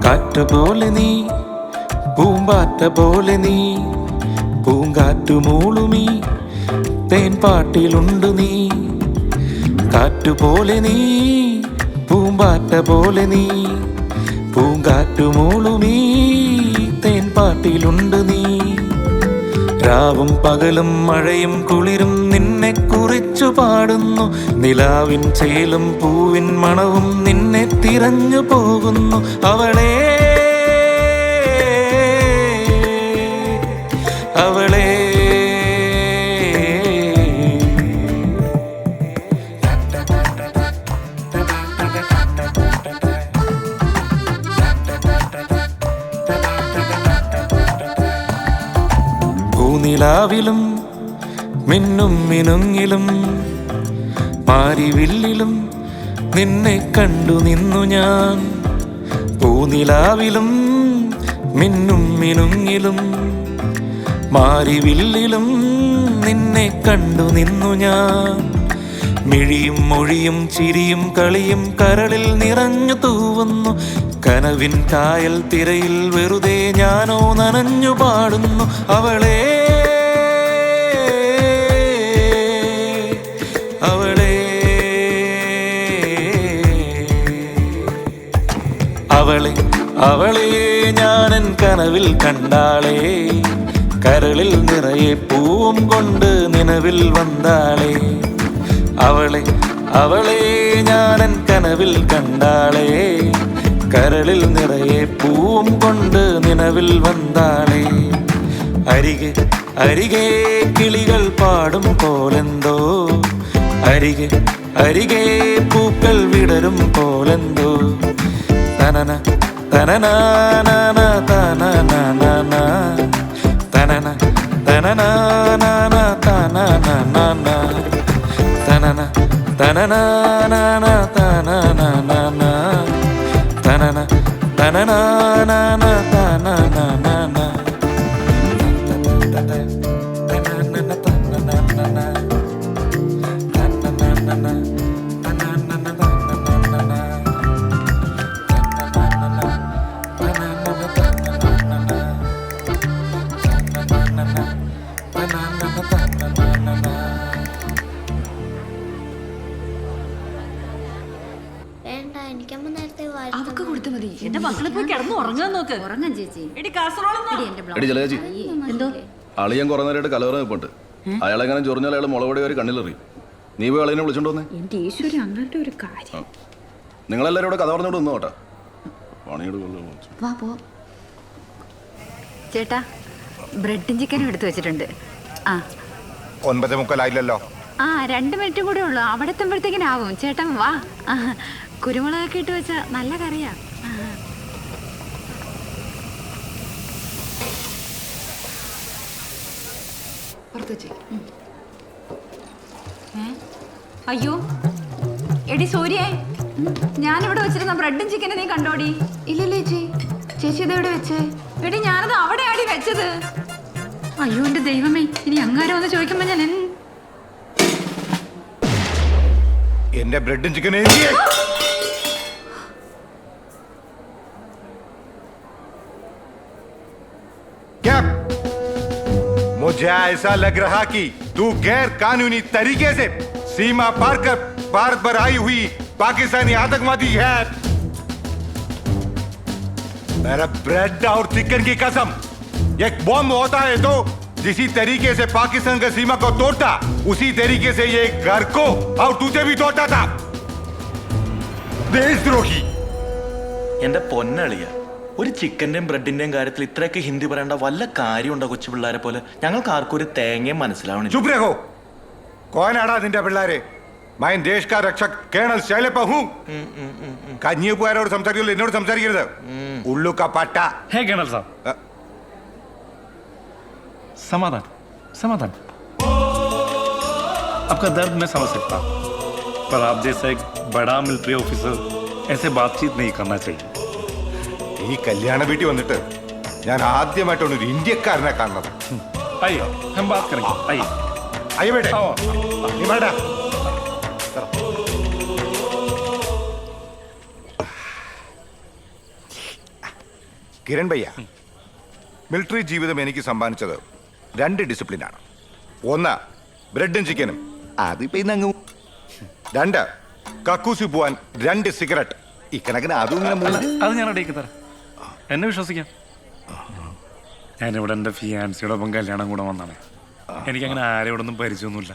കാറ്റ് പോലെ നീ, പൂമ്പാറ്റ പോലെ നീ, പൂങ്കാറ്റു മൂളുമീ തേൻപാട്ടിലുണ്ട് നീ. കാറ്റുപോലെ നീ, പൂമ്പാറ്റ പോലെ നീ, പൂങ്കാറ്റു മൂളുമീ തേൻപാട്ടിലുണ്ട് നീ. രാവും പകലും മഴയും കുളിരും നിന്നെ കുറിച്ചു പാടുന്നു, നിലാവിൻ ചേലും പൂവിൻ മണവും നിന്നെ തിരഞ്ഞു പോകുന്നു. അവളെ അവളെ പൂനിലാവിലും മിന്നും മിനുങ്ങിലും മാരിവില്ലിലും നിന്നെ കണ്ടു നിന്നു ഞാൻ. പൂനിലാവിലും മിന്നും മിനുങ്ങിലും മാരിവില്ലിലും നിന്നെ കണ്ടു നിന്നു ഞാൻ. മിഴിയും മൊഴിയും ചിരിയും കളിയും കരളിൽ നിറഞ്ഞു തൂവുന്നു, കനവിൻ കായൽ തിരയിൽ വെറുതെ ഞാനോ നനഞ്ഞു പാടുന്നു. അവളെ അവളെ അവളെ അവളെ ഞാനൻ കനവിൽ കണ്ടാളേ, കരളിൽ നിറയെ പൂവും കൊണ്ട് നിലവിൽ വന്നാളേ. അവളെ അവളെ ഞാനൻ കനവിൽ കണ്ടാളേ, കരളിൽ നിറയെ പൂവും കൊണ്ട് നിലവിൽ വന്നാളേ. അരികെ അരികെ കിളികൾ പാടും പോലെന്തോ, അരികെ അരികെ പൂക്കൾ വിടരും പോലെന്തോ. തനന തനനാന തനന തനന തനനാന തനന തനന തനനാന തനന തനന തനനാന തനന. അവക്ക് കൊടുത്തു മതി. എന്റെ മക്കളെ പോയി കിടന്ന് ഉറങ്ങാൻ നോക്ക്. ഉറങ്ങാൻ ചേച്ചി. എടി കാസറോളെന്നോ? എടി ജലജി, എന്തോ അളിയൻ കുറെ നേരമായിട്ട് കലവറ നിൽപ്പുണ്ട്. അയാളെങ്ങനെ ചൊറിഞ്ഞാൽ അയാൾ മുളകടി ഒരു കണ്ണിലെറിയും. നീ പോയി അളിയനെ വിളിച്ചോണ്ട് വന്നേ. എന്റെ ഈശ്വരി അങ്ങനത്തെ ഒരു കാര്യം. നിങ്ങളെല്ലാവരും ഇവിടെ കഥ പറഞ്ഞോണ്ട് നിന്നോ കേട്ടാ. പണിയോട് വാ പോ. ചേട്ടാ ബ്രെഡും ചിക്കനും എടുത്തു വെച്ചിട്ടുണ്ട്. ആ 9:45 ആ 2 മിനിറ്റും കൂടെ ഉള്ളു. അവിടെ എത്തുമ്പോഴത്തേക്കിനാവും. ചേട്ടൻ വാ. കുരുമുളകൊക്കെ ഇട്ട് വെച്ച നല്ല കറിയാ. അയ്യോ എടി സൂര്യേ, ഞാനിവിടെ വെച്ചിരുന്ന ബ്രെഡും ചിക്കനും നീ കണ്ടോടി? ഇല്ലല്ലേ ചേച്ചി. ചേച്ചി ഇതെവിടെ വെച്ചേ? എടി ഞാനത് അവിടെ ആടി വെച്ചത്. അയ്യോ എന്റെ ദൈവമേ, ഇനി അങ്ങാരം ഒന്ന് ചോദിക്കുമ്പോ ഞാൻ എന്റെ ബ്രെഡും ചിക്കനും क्या? मुझे ऐसा लग रहा कि तू गैर कानूनी तरीके से सीमा पार कर भारत पर आई हुई पाकिस्तानी आतंकवादी है। मेरा ब्रेड और चिकन की कसम, एक बॉम्ब होता है तो जिसी तरीके से पाकिस्तान का सीमा को तोड़ता, उसी तरीके से ये घर को और तुझे भी तोड़ता था। ദേശദ്രോഹി. എന്റെ പൊന്നളിയ, ഒരു ചിക്കന്റെയും ബ്രെഡിന്റെയും കാര്യത്തിൽ ഇത്രയൊക്കെ ഹിന്ദി പറയേണ്ട വല്ല കാര്യമുണ്ടോ? കൊച്ചു പിള്ളേരെ പോലെ ഞങ്ങൾക്ക് ആർക്കും ഒരു തേങ്ങയും മനസ്സിലാവണില്ല. ചുപ് രഹോ. കോനാടാ നിന്റെ പിള്ളേരെ? मैं देश का रक्षक കേണൽ ശൈലപ്പ हूं. കഞ്ഞിയപ്പുകാരോട് സംസാരിക്കരുത്, എന്നോട് സംസാരിക്കരുത്. ഉള്ളു का पट्टा. है कर्नल साहब, समाधान समाधान. आपका दर्द मैं समझ सकता हूं, पर आप जैसा एक बड़ा मिलिट्री ऑफिसर ऐसे बातचीत नहीं करना चाहिए. ഈ കല്യാണ വീട്ടിൽ വന്നിട്ട് ഞാൻ ആദ്യമായിട്ടാണ് ഒരു ഇന്ത്യക്കാരനെ കാണുന്നത്. आइए हम बात करेंगे. आइए आइए बेटे. നീ വേണ്ട. കിരൺ ഭയ്യ, മിലിറ്ററി ജീവിതം എനിക്ക് സമ്മാനിച്ചത് 2 ഡിസിപ്ലിനാണ്. 1 ബ്രെഡും ചിക്കനും, അതിപ്പോ ഇന്നങ്ങ്. 2 കക്കൂസി പോവാൻ 2 സിഗരറ്റ്. ഇക്കണക്കിന് അതും ഇങ്ങനെ. അത് ഞാൻ റെഡിയാക്കി തരാം, എന്നെ വിശ്വസിക്കാം. ഞാനിവിടെ എൻ്റെ ഫിയാൻസിയോടൊപ്പം കല്യാണം കൂടെ വന്നാണ്. എനിക്കങ്ങനെ ആരോടൊന്നും പരിചയമൊന്നുമില്ല.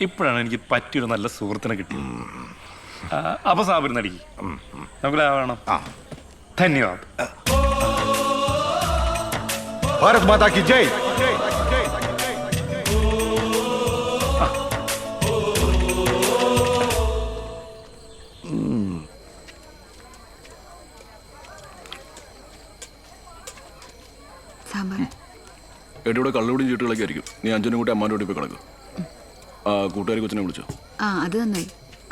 ഇപ്പോഴാണ് എനിക്ക് പറ്റിയൊരു നല്ല സുഹൃത്തിനെ കിട്ടിയത്. അപ്പൊ സാബിരുന്ന് അടിക്കും, നമുക്ക് ലാഭം. ധന്യവാദ്. ഭാരത് മാതാ കി ജയ്. എവിടെ കള്ളുകൂടി ചീട്ടുകളൊക്കെ ആയിരിക്കും. നീ അഞ്ചനും കൂട്ടി അമ്മാൻ്റെ കൂട്ടി പോയി കിടക്കും. ആ കൂട്ടുകാരി കൊച്ചിനെ വിളിച്ചോ? ആ അത് നന്നായി.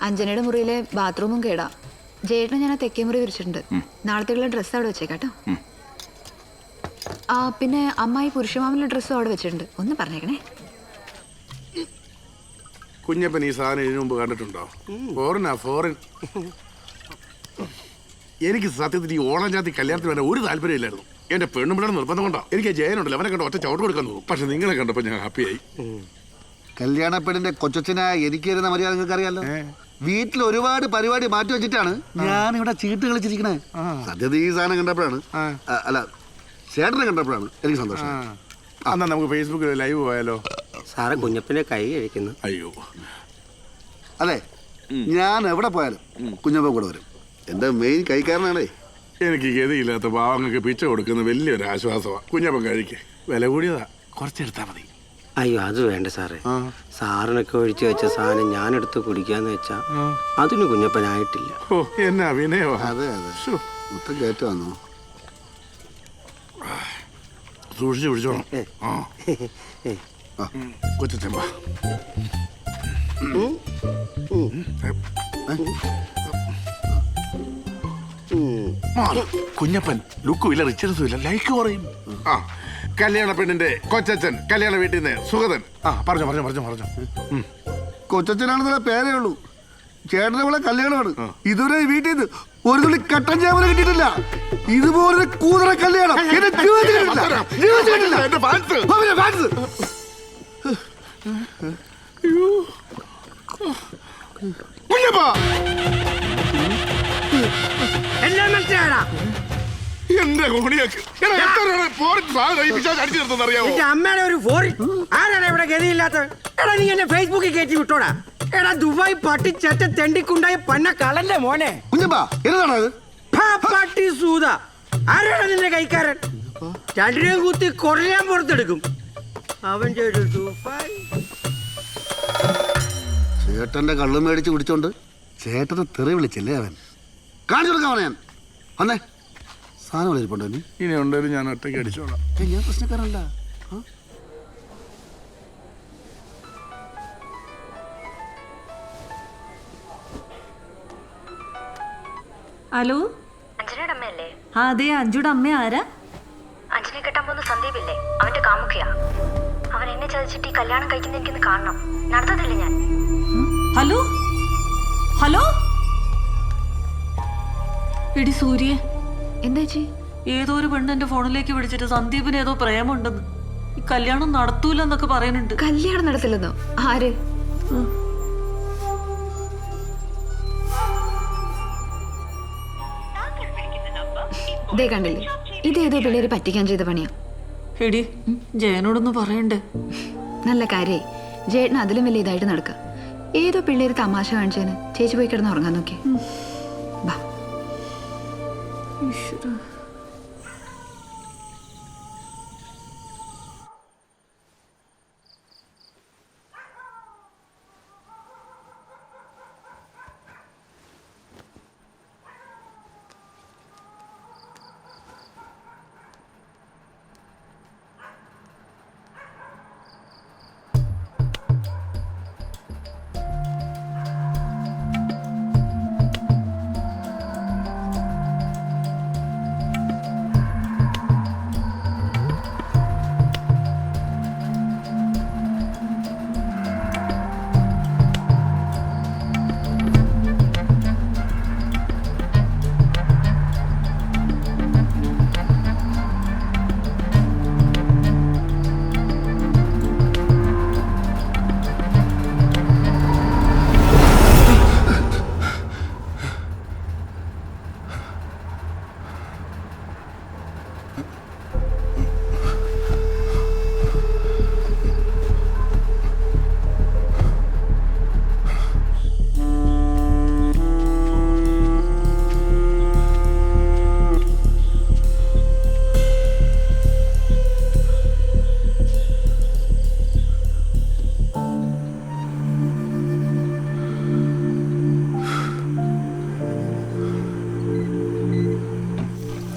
അഞ്ജനയുടെ മുറിയിലെ ബാത്റൂമും കേടാ. ജയേട്ടനെ ഞാൻ ആ തെക്കേ മുറി വിരിച്ചിട്ടുണ്ട്. നാളത്തേക്കുള്ള ഡ്രസ്സ് അവിടെ വെച്ചേക്കാട്ടോ. ആ പിന്നെ അമ്മായി പുരുഷമാമന്റെ ഡ്രസ്സും അവിടെ വെച്ചിട്ടുണ്ട്, ഒന്ന് പറഞ്ഞേക്കണേ. കുഞ്ഞപ്പൻ ഈ സാധനം ഇതിനു മുമ്പ് കണ്ടിട്ടുണ്ടോ? ഫോറിൻ. എനിക്ക് സത്യത്തിൽ ഈ ഓണം ജാതി കല്യാണത്തിന് വേണ്ട ഒരു താല്പര്യമില്ലായിരുന്നു. എന്റെ പെണ്ണുപിള്ളയുടെ നിർബന്ധം കൊണ്ടോ എനിക്ക് ജയനുണ്ടല്ലോ, അവനെ കണ്ട ഒറ്റ ചവിട്ട് കൊടുക്കാൻ തോന്നും. പക്ഷെ നിങ്ങളെ കണ്ടപ്പോൾ ഞാൻ ഹാപ്പിയായി. കല്യാണ പെണ്ണിന്റെ കൊച്ചച്ഛനായ എനിക്ക് വരുന്ന മര്യാദ നിങ്ങൾക്ക് അറിയാലോ. വീട്ടിൽ ഒരുപാട് പരിപാടി മാറ്റി വെച്ചിട്ടാണ് ഞാൻ ഇവിടെ ചീട്ട് കളിച്ചിരിക്കണേ. സത്യത്തിൽ ഈ സാധനം കണ്ടപ്പോഴാണ്, അല്ല ചേട്ടനെ കണ്ടപ്പോഴാണ് എനിക്ക് സന്തോഷം. എന്നാ നമുക്ക് ഫേസ്ബുക്കിൽ ലൈവ് പോയാലോ? സാറെ കുഞ്ഞപ്പനെ കൈ കഴിക്കുന്നു. അയ്യോ അതെ, ഞാൻ എവിടെ പോയാലും കുഞ്ഞപ്പൻ കൂടെ വരും. എന്റെ മെയിൻ കൈക്കാരനാണേ. എനിക്ക് ഗതിയില്ലാത്ത പാവങ്ങൾക്ക് പിച്ച കൊടുക്കുന്ന വലിയൊരു ആശ്വാസമാണ്. കുഞ്ഞപ്പൻ കഴിക്കേ, വില കൂടിയതാ, കുറച്ചെടുത്താൽ മതി. അയ്യോ അത് വേണ്ട സാറേ. സാറിനൊക്കെ ഒഴിച്ചു വെച്ച സാധനം ഞാനെടുത്ത് കുടിക്കാന്ന് വെച്ചാ അതിന് കുഞ്ഞപ്പനായിട്ടില്ല. ഓ എന്നെ അഭിനയോ. അതെ അതെ, മൊത്തം കയറ്റ വന്നു. സൂക്ഷിച്ച് പിടിച്ചോണം. കൊച്ചച്ചമ്പാ കുഞ്ഞപ്പൻ ലുക്കും ഇല്ല, റിച്ചർസും ഇല്ല, ലൈക്ക് കുറയും. ആ കല്യാണ പെണ്ണിന്റെ കൊച്ചച്ഛൻ കല്യാണ വീട്ടിൽ നിന്ന് സുഗതൻ. ആ പറഞ്ഞോ. കൊച്ചച്ഛനാണെന്നുള്ള പേരേ ഉള്ളൂ. ചേട്ടനെ പോലെ കല്യാണമാണ്. ഇതുവരെ വീട്ടിൽ നിന്ന് ഒരു തുള്ളി കട്ടൻ ചാവല കിട്ടിയിട്ടില്ല. ഇതുപോലെ കൂതറ കല്യാണം എന്റെ അമ്മയുടെ ഒരു ഫോറിൻ ആരാണ് ഇവിടെ ഗതിയില്ലാത്ത? എടാ നീ എന്നെ ഫേസ്ബുക്കിൽ കയറ്റി വിട്ടോടാ. എടാ ദുബായ് പട്ടി ചെറ്റ തെണ്ടിക്കുണ്ടായ പന്ന കളന്റെ മോനെ പട്ടി സൂത. ആരാണ് നിന്റെ കൈക്കാരൻ? രണ്ടിനെയും കുത്തി കൊറയാൻ പുറത്തെടുക്കും അവൻ. ചേട്ടന്റെ കള്ളും മേടിച്ച് കുടിച്ചോണ്ട് ചേട്ടനെ തെറി വിളിച്ചില്ലേ അവൻ. കാണിച്ചു കൊടുക്കാൻ ഞാൻ അന്നേ സാധനം ഇരിപ്പുണ്ടോ? ഇനി ഉണ്ടെങ്കിലും ഞാൻ ഒറ്റയ്ക്ക് അടിച്ചോളാം. ഞാൻ പ്രശ്നക്കാരല്ല. ഹലോ, അഞ്ജനയുടെ അമ്മയല്ലേ? അതെ, അഞ്ജുടെ അമ്മ. ആരാ? അഞ്ജനെ കെട്ടാൻ പോകുന്ന സന്ദീപില്ലേ, അവന്റെ കാമുകയാ. അവൻ എന്നെ ചതിച്ചിട്ട് ഈ കല്യാണം കഴിക്കുന്ന എനിക്കൊന്ന് കാണണം. നടത്തത്തില്ല ഞാൻ. ഹലോ ഹലോ എടി സൂര്യ, എന്താ ചേച്ചി? ഏതോ ഒരു പെണ്ണ് എന്റെ ഫോണിലേക്ക് വിളിച്ചിട്ട് സന്ദീപിന് ഏതോ പ്രേമുണ്ടെന്ന്, ഈ കല്യാണം നടത്തൂലെന്നൊക്കെ പറയുന്നുണ്ട്. കല്യാണം നടത്തില്ലെന്നോ? ആര്? ദേ കണ്ടില്ലേ, ഇതേതോ പിള്ളേര് പറ്റിക്കാൻ ചെയ്ത പണിയാ. എടി ജയനോടൊന്ന് പറയണ്ടേ? നല്ല കാര്യായി. ജയേട്ടന് അതിലും വലിയ ഇതായിട്ട് നടക്കുക. ഏതോ പിള്ളേര് തമാശ കാണിച്ചേന് ചേച്ചി പോയി കിടന്ന് ഉറങ്ങാൻ നോക്കി. ബാ.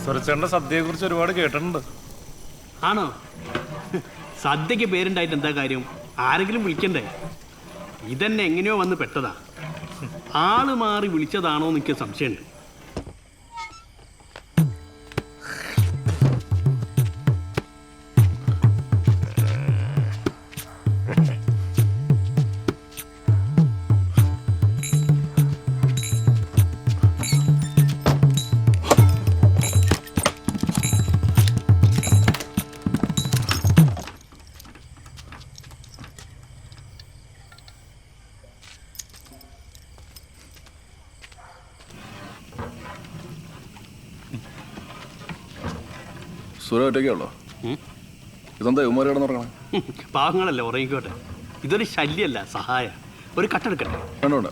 സുരച്ചേട്ടൻ്റെ സദ്യയെ കുറിച്ച് ഒരുപാട് കേട്ടിട്ടുണ്ട്. ആണോ? സദ്യക്ക് പേരുണ്ടായിട്ട് എന്താ കാര്യം? ആരെങ്കിലും വിളിക്കണ്ടേ? ഇതന്നെ എങ്ങനെയോ വന്ന് പെട്ടതാ. ആള് മാറി വിളിച്ചതാണോ എനിക്ക് സംശയമുണ്ട്. സുര ഒറ്റയ്ക്കുള്ളോ? ഇതെന്താ ഇവന്മാർ കിടന്നുറങ്ങണം? പാവങ്ങളല്ലേ, ഉറങ്ങിക്കോട്ടെ. ഇതൊരു ശല്യമല്ല, സഹായ. ഒരു കട്ടെടുക്കട്ടെ? വേണ്ട വേണ്ട.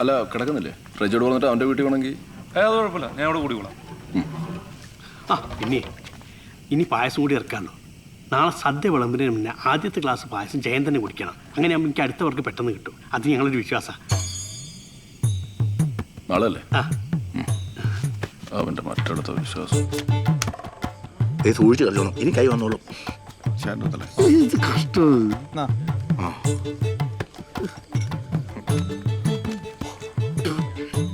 അല്ല കിടക്കുന്നില്ലേ? റെജോട് പറഞ്ഞിട്ട് അവൻ്റെ വീട്ടിൽ വേണമെങ്കിൽ. അത് കുഴപ്പമില്ല, ഞാൻ അവിടെ കൂടിക്കോളാം. ആ പിന്നെ ഇനി പായസം കൂടി ഇറക്കാമല്ലോ. നാളെ സദ്യ വിളമ്പിന് മുന്നേ ആദ്യത്തെ ഗ്ലാസ് പായസം ജയൻ തന്നെ കുടിക്കണം. അങ്ങനെ ആകുമ്പോൾ എനിക്ക് അടുത്തവർക്ക് പെട്ടെന്ന് കിട്ടും. അത് ഞങ്ങളൊരു വിശ്വാസമാണ്. നാളെ അല്ലേ? അവൻ്റെ മറ്റടുത്ത വിശ്വാസം. സൂക്ഷിച്ച് കളിച്ചോണം, ഇനി കൈ വന്നോളൂ.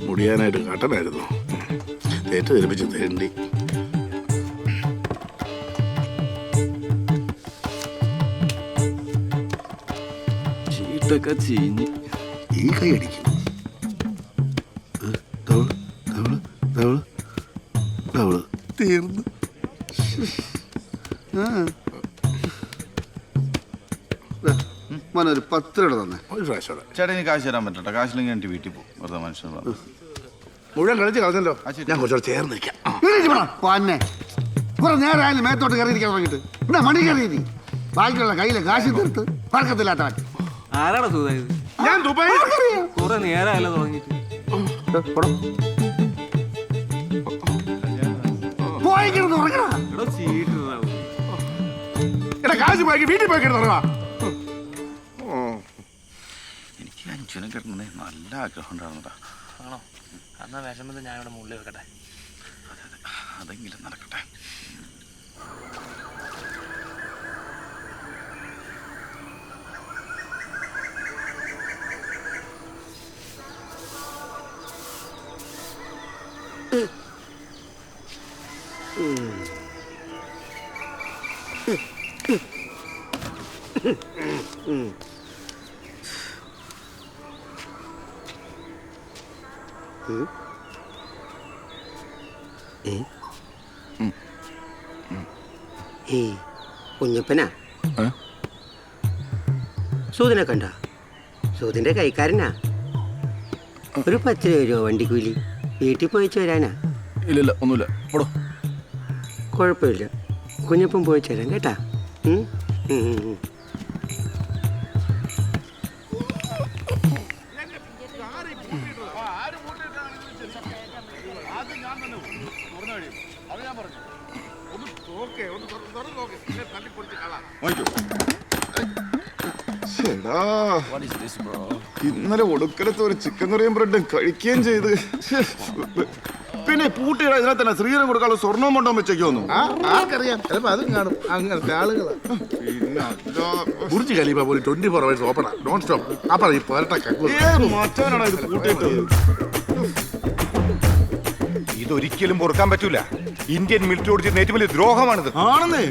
മുടിയാനായിട്ട് കട്ടനായിരുന്നു. തേറ്റ് തെരിപ്പിച്ച് തേണ്ടി. ചീട്ടൊക്കെ ചീഞ്ഞ് ഈ കൈ അടിക്കും. തീർന്നു. ഒരു 10 രൂപ തന്നെ. ഒരു പ്രാവശ്യം ചേട്ടാ ഇനി കാശ് തരാൻ പറ്റട്ടെ. കാശില്ലെങ്കിൽ എൻ്റെ വീട്ടിൽ പോകും. വെറുതെ മനുഷ്യൻ മുഴുവൻ കളിച്ച് കളഞ്ഞല്ലോ. ഞാൻ കുറച്ചുകൂടെ ചേർന്ന് നിൽക്കാം. കുറെ നേരം ആയാലും മേത്തോട്ട് കയറിയിരിക്കാൻ തുടങ്ങിയിട്ട് എന്നാ മണി കയറി ബാക്കിയുള്ള കയ്യിലെ കാശ് തീർത്ത് പറക്കത്തില്ലാത്ത ആരാടാ സുധായത്? ഞാൻ ദുബായ് കുറെ നേരമല്ല തുടങ്ങിയിട്ട്. കാശ് പോയി വീട്ടിൽ പോയി കിടന്നുറങ്ങാ. എനിക്ക് അഞ്ചുനം കിടന്നേ നല്ല ആഗ്രഹം ഉണ്ടായിരുന്നടാ. ആണോ? എന്നാ വിഷമത്തിൽ ഞാൻ ഇവിടെ മുകളിൽ വെക്കട്ടെ. അതെങ്കിലും നടക്കട്ടെ. കുഞ്ഞപ്പനാ സൂദിനെ കണ്ട? സൂദിന്റെ കൈക്കാരനാ. ഒരു 10 രൂപ വണ്ടിക്കൂലി. വീട്ടിൽ പോയിച്ച് വരാനാ. ഇല്ല ഒന്നുമില്ല. കുഴപ്പമില്ല, കുഞ്ഞപ്പൻ പോയിച്ച് തരാം കേട്ടാ. നോക്കേ ഒന്ന് തുറന്ന് നോക്കേ തല്ലിപ്പൊളിച്ച് കളാം. ഇന്നലെ ഒടുക്കലത്ത് ഒരു ചിക്കൻ കറിയും ബ്രെഡും കഴിക്കുകയും ചെയ്ത്. പിന്നെ പൂട്ടിയുടെ ഇതിനകത്ത് തന്നെ ശ്രീധരൻ കൊടുക്കാനുള്ള സ്വർണ്ണവും കൊണ്ടോ വെച്ചേക്കോന്നു. ആർക്കറിയാം, ചിലപ്പോ അതും കാണും. അങ്ങനത്തെ ആളുകളാ. ബുർജ് ഖലീഫ പോലും 24 hours ഓപ്പണാ, നോൺ സ്റ്റോപ്പ്. അപ്പൊ ഈ മറ്റവനാണ് ഇത് പൂട്ടിയിട്ടത്. ഇതൊരിക്കലും പൊറുക്കാൻ പറ്റൂല. ഇന്ത്യൻ മിലിറ്ററിയോട് ചെയ്യുന്ന ഏറ്റവും വലിയ ദ്രോഹമാണിത്. ആണെന്നേ.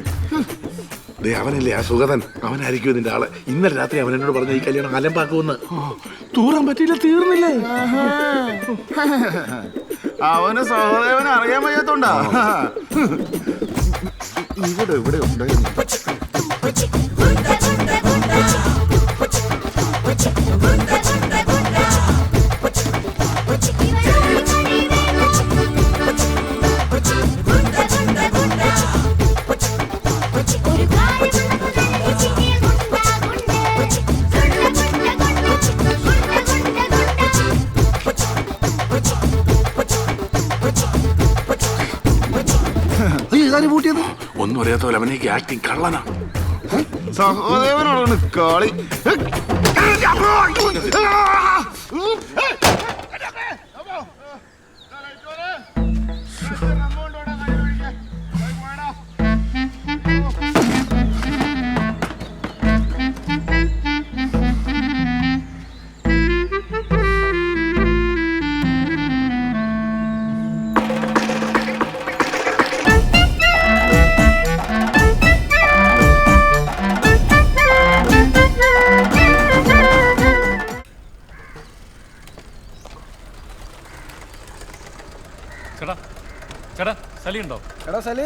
അവനല്ലേ ആ സുഗതൻ, അവനായിരിക്കും നിന്റെ ആള്. ഇന്നലെ രാത്രി അവൻ എന്നോട് പറഞ്ഞ ഈ കല്യാണം അലമ്പാക്കുമെന്ന്. തൂറാൻ പറ്റിയില്ല, തീർന്നില്ലേ? അവന് സഹോദരനെ അറിയാൻ വയ്യാത്തോണ്ടാ. ഇവിടെ ഉണ്ടായിരുന്നു. ഒന്നും അറിയാത്ത പോലെ അവനേക്ക് ആക്ടിങ് കള്ളനാ. സഹോദരനാണ് കളി. ചേട്ടാ സലി ഉണ്ടോ? എടാ സലി,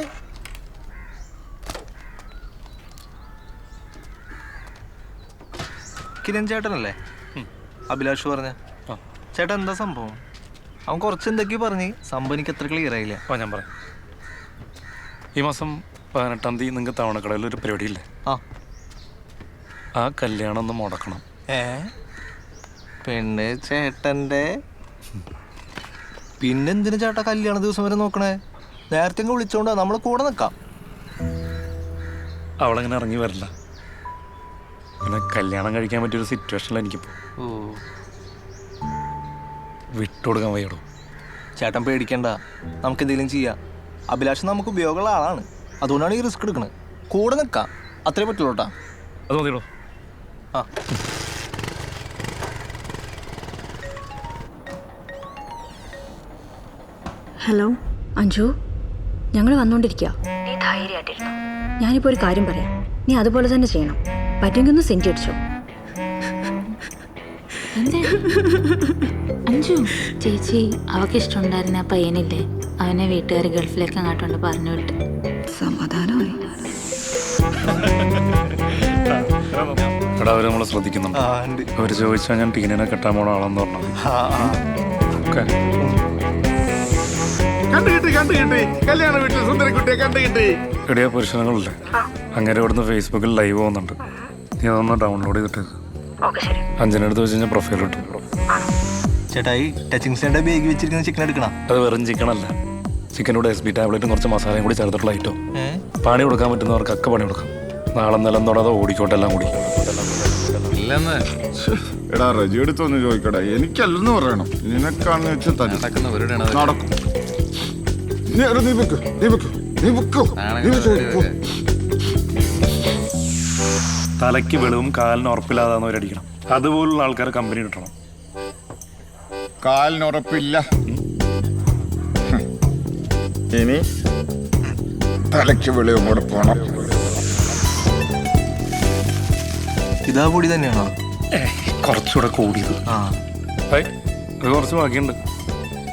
കിരൺ ചേട്ടനല്ലേ അഭിലാഷ് പറഞ്ഞ ചേട്ടാ? എന്താ സംഭവം? അവൻ കുറച്ച് എന്തൊക്കെയോ പറഞ്ഞ് സംഭവം എനിക്ക് അത്ര ക്ലിയർ ആയില്ല. ഞാൻ പറയാം. ഈ മാസം 18-ാം തീയതി നിങ്ങൾക്ക് തവണക്കടയിൽ ഒരു പരിപാടിയില്ലേ? ആ കല്യാണം ഒന്ന് മുടക്കണം. പെണ്ണ് ചേട്ടൻ്റെ. പിന്നെന്തിനു ചേട്ടാ കല്യാണ ദിവസം വരെ നോക്കണേ? നേരത്തെ വിളിച്ചോണ്ടാ നമ്മള് കൂടെ നിക്കാം. അവളങ്ങനെ ഇറങ്ങി വരില്ല. പിന്നെ കല്യാണം കഴിക്കാൻ പറ്റിയൊരു സിറ്റുവേഷനിലാണ് എനിക്കിപ്പോ. വിട്ടുകൊടുക്കാൻ വയ്യടോ. ചേട്ടൻ പേടിക്കണ്ട, നമുക്ക് എന്തെങ്കിലും ചെയ്യാം. അഭിലാഷ് നമുക്ക് ഉപയോഗമുള്ള ആളാണ്, അതുകൊണ്ടാണ് ഈ റിസ്ക് എടുക്കണത്. കൂടെ നിക്കാം, അത്രേ പറ്റുള്ളൂ കേട്ടാ. അത് മതിയോ? ആ ഹലോ അഞ്ജു, ഞങ്ങൾ വന്നുകൊണ്ടിരിക്കുക. നീ ധൈര്യമായിട്ടിരുന്നു. ഞാനിപ്പോൾ ഒരു കാര്യം പറയാം, നീ അതുപോലെ തന്നെ ചെയ്യണം. പറ്റുമെങ്കിൽ ഒന്ന് സെൻറ്റ് അടിച്ചോ. അഞ്ജു ചേച്ചി, അവൾക്ക് ഇഷ്ടമുണ്ടായിരുന്ന ആ പയ്യനില്ലേ, അവനെ വീട്ടുകാർ ഗൾഫിലേക്ക് അങ്ങോട്ടുണ്ട് പറഞ്ഞു വിട്ട്. സമാധാനമായി. എടാ, അവര് നമ്മളെ ശ്രദ്ധിക്കുന്നുണ്ട്. അവര് ചോദിച്ചാൽ ഞാൻ ടീനിനെ കെട്ടാൻ പോണ ആളെന്ന് പറഞ്ഞു. കണ്ടുകിട്ടി കല്യാണ വീട്ടിൽ സുന്ദരക്കുട്ടിയെ കണ്ടുകിട്ടി. എടിയാ പുരുഷനങ്ങളില്ലേ, അങ്ങനെ ഇവിടുന്ന് ഫേസ്ബുക്കിൽ ലൈവ് പോകുന്നുണ്ട്. നീ അതൊന്ന് ഡൗൺലോഡ് ചെയ്തിട്ട് അഞ്ചിനടുത്ത് വെച്ച് കഴിഞ്ഞാൽ പ്രൊഫൈൽ ഇട്ടു. ചേട്ടാ, ഈ ടച്ചിങ് സ്റ്റൈൻ്റെ ബേഗ് വെച്ചിരിക്കുന്ന ചിക്കൻ എടുക്കണം. അത് വെറും ചിക്കനല്ല, ചിക്കനോട് SB ടാബ്ലറ്റും കുറച്ച് മസാലയും കൂടി ചേർത്തിട്ടുള്ള ഐറ്റം. പണി കൊടുക്കാൻ പറ്റുന്നവർക്ക് ഒക്കെ പണി കൊടുക്കാം. നാളെ നിലം തൊടാതെ ഓടിക്കോട്ടെ എല്ലാം കൂടി. എടാ റജി എടുത്തൊന്ന് ചോദിക്കടാ, എനിക്കല്ലെന്ന് പറയണം. നിനക്കാണെന്ന് വെച്ചാൽ നടക്കും. തലയ്ക്ക് വെളിവും കാലിന് ഉറപ്പില്ലാതാന്നവരടിക്കണം. അതുപോലുള്ള ആൾക്കാരെ കമ്പനി കിട്ടണം. കാലിന് ഉറപ്പില്ല, ഇനി തലയ്ക്ക് വെളിവും കൂടെ പോണം. ഇതാ കൂടി തന്നെയാണോ? കുറച്ചുകൂടെ കൂടിയത്. അത് കുറച്ച് ബാക്കിയുണ്ട്.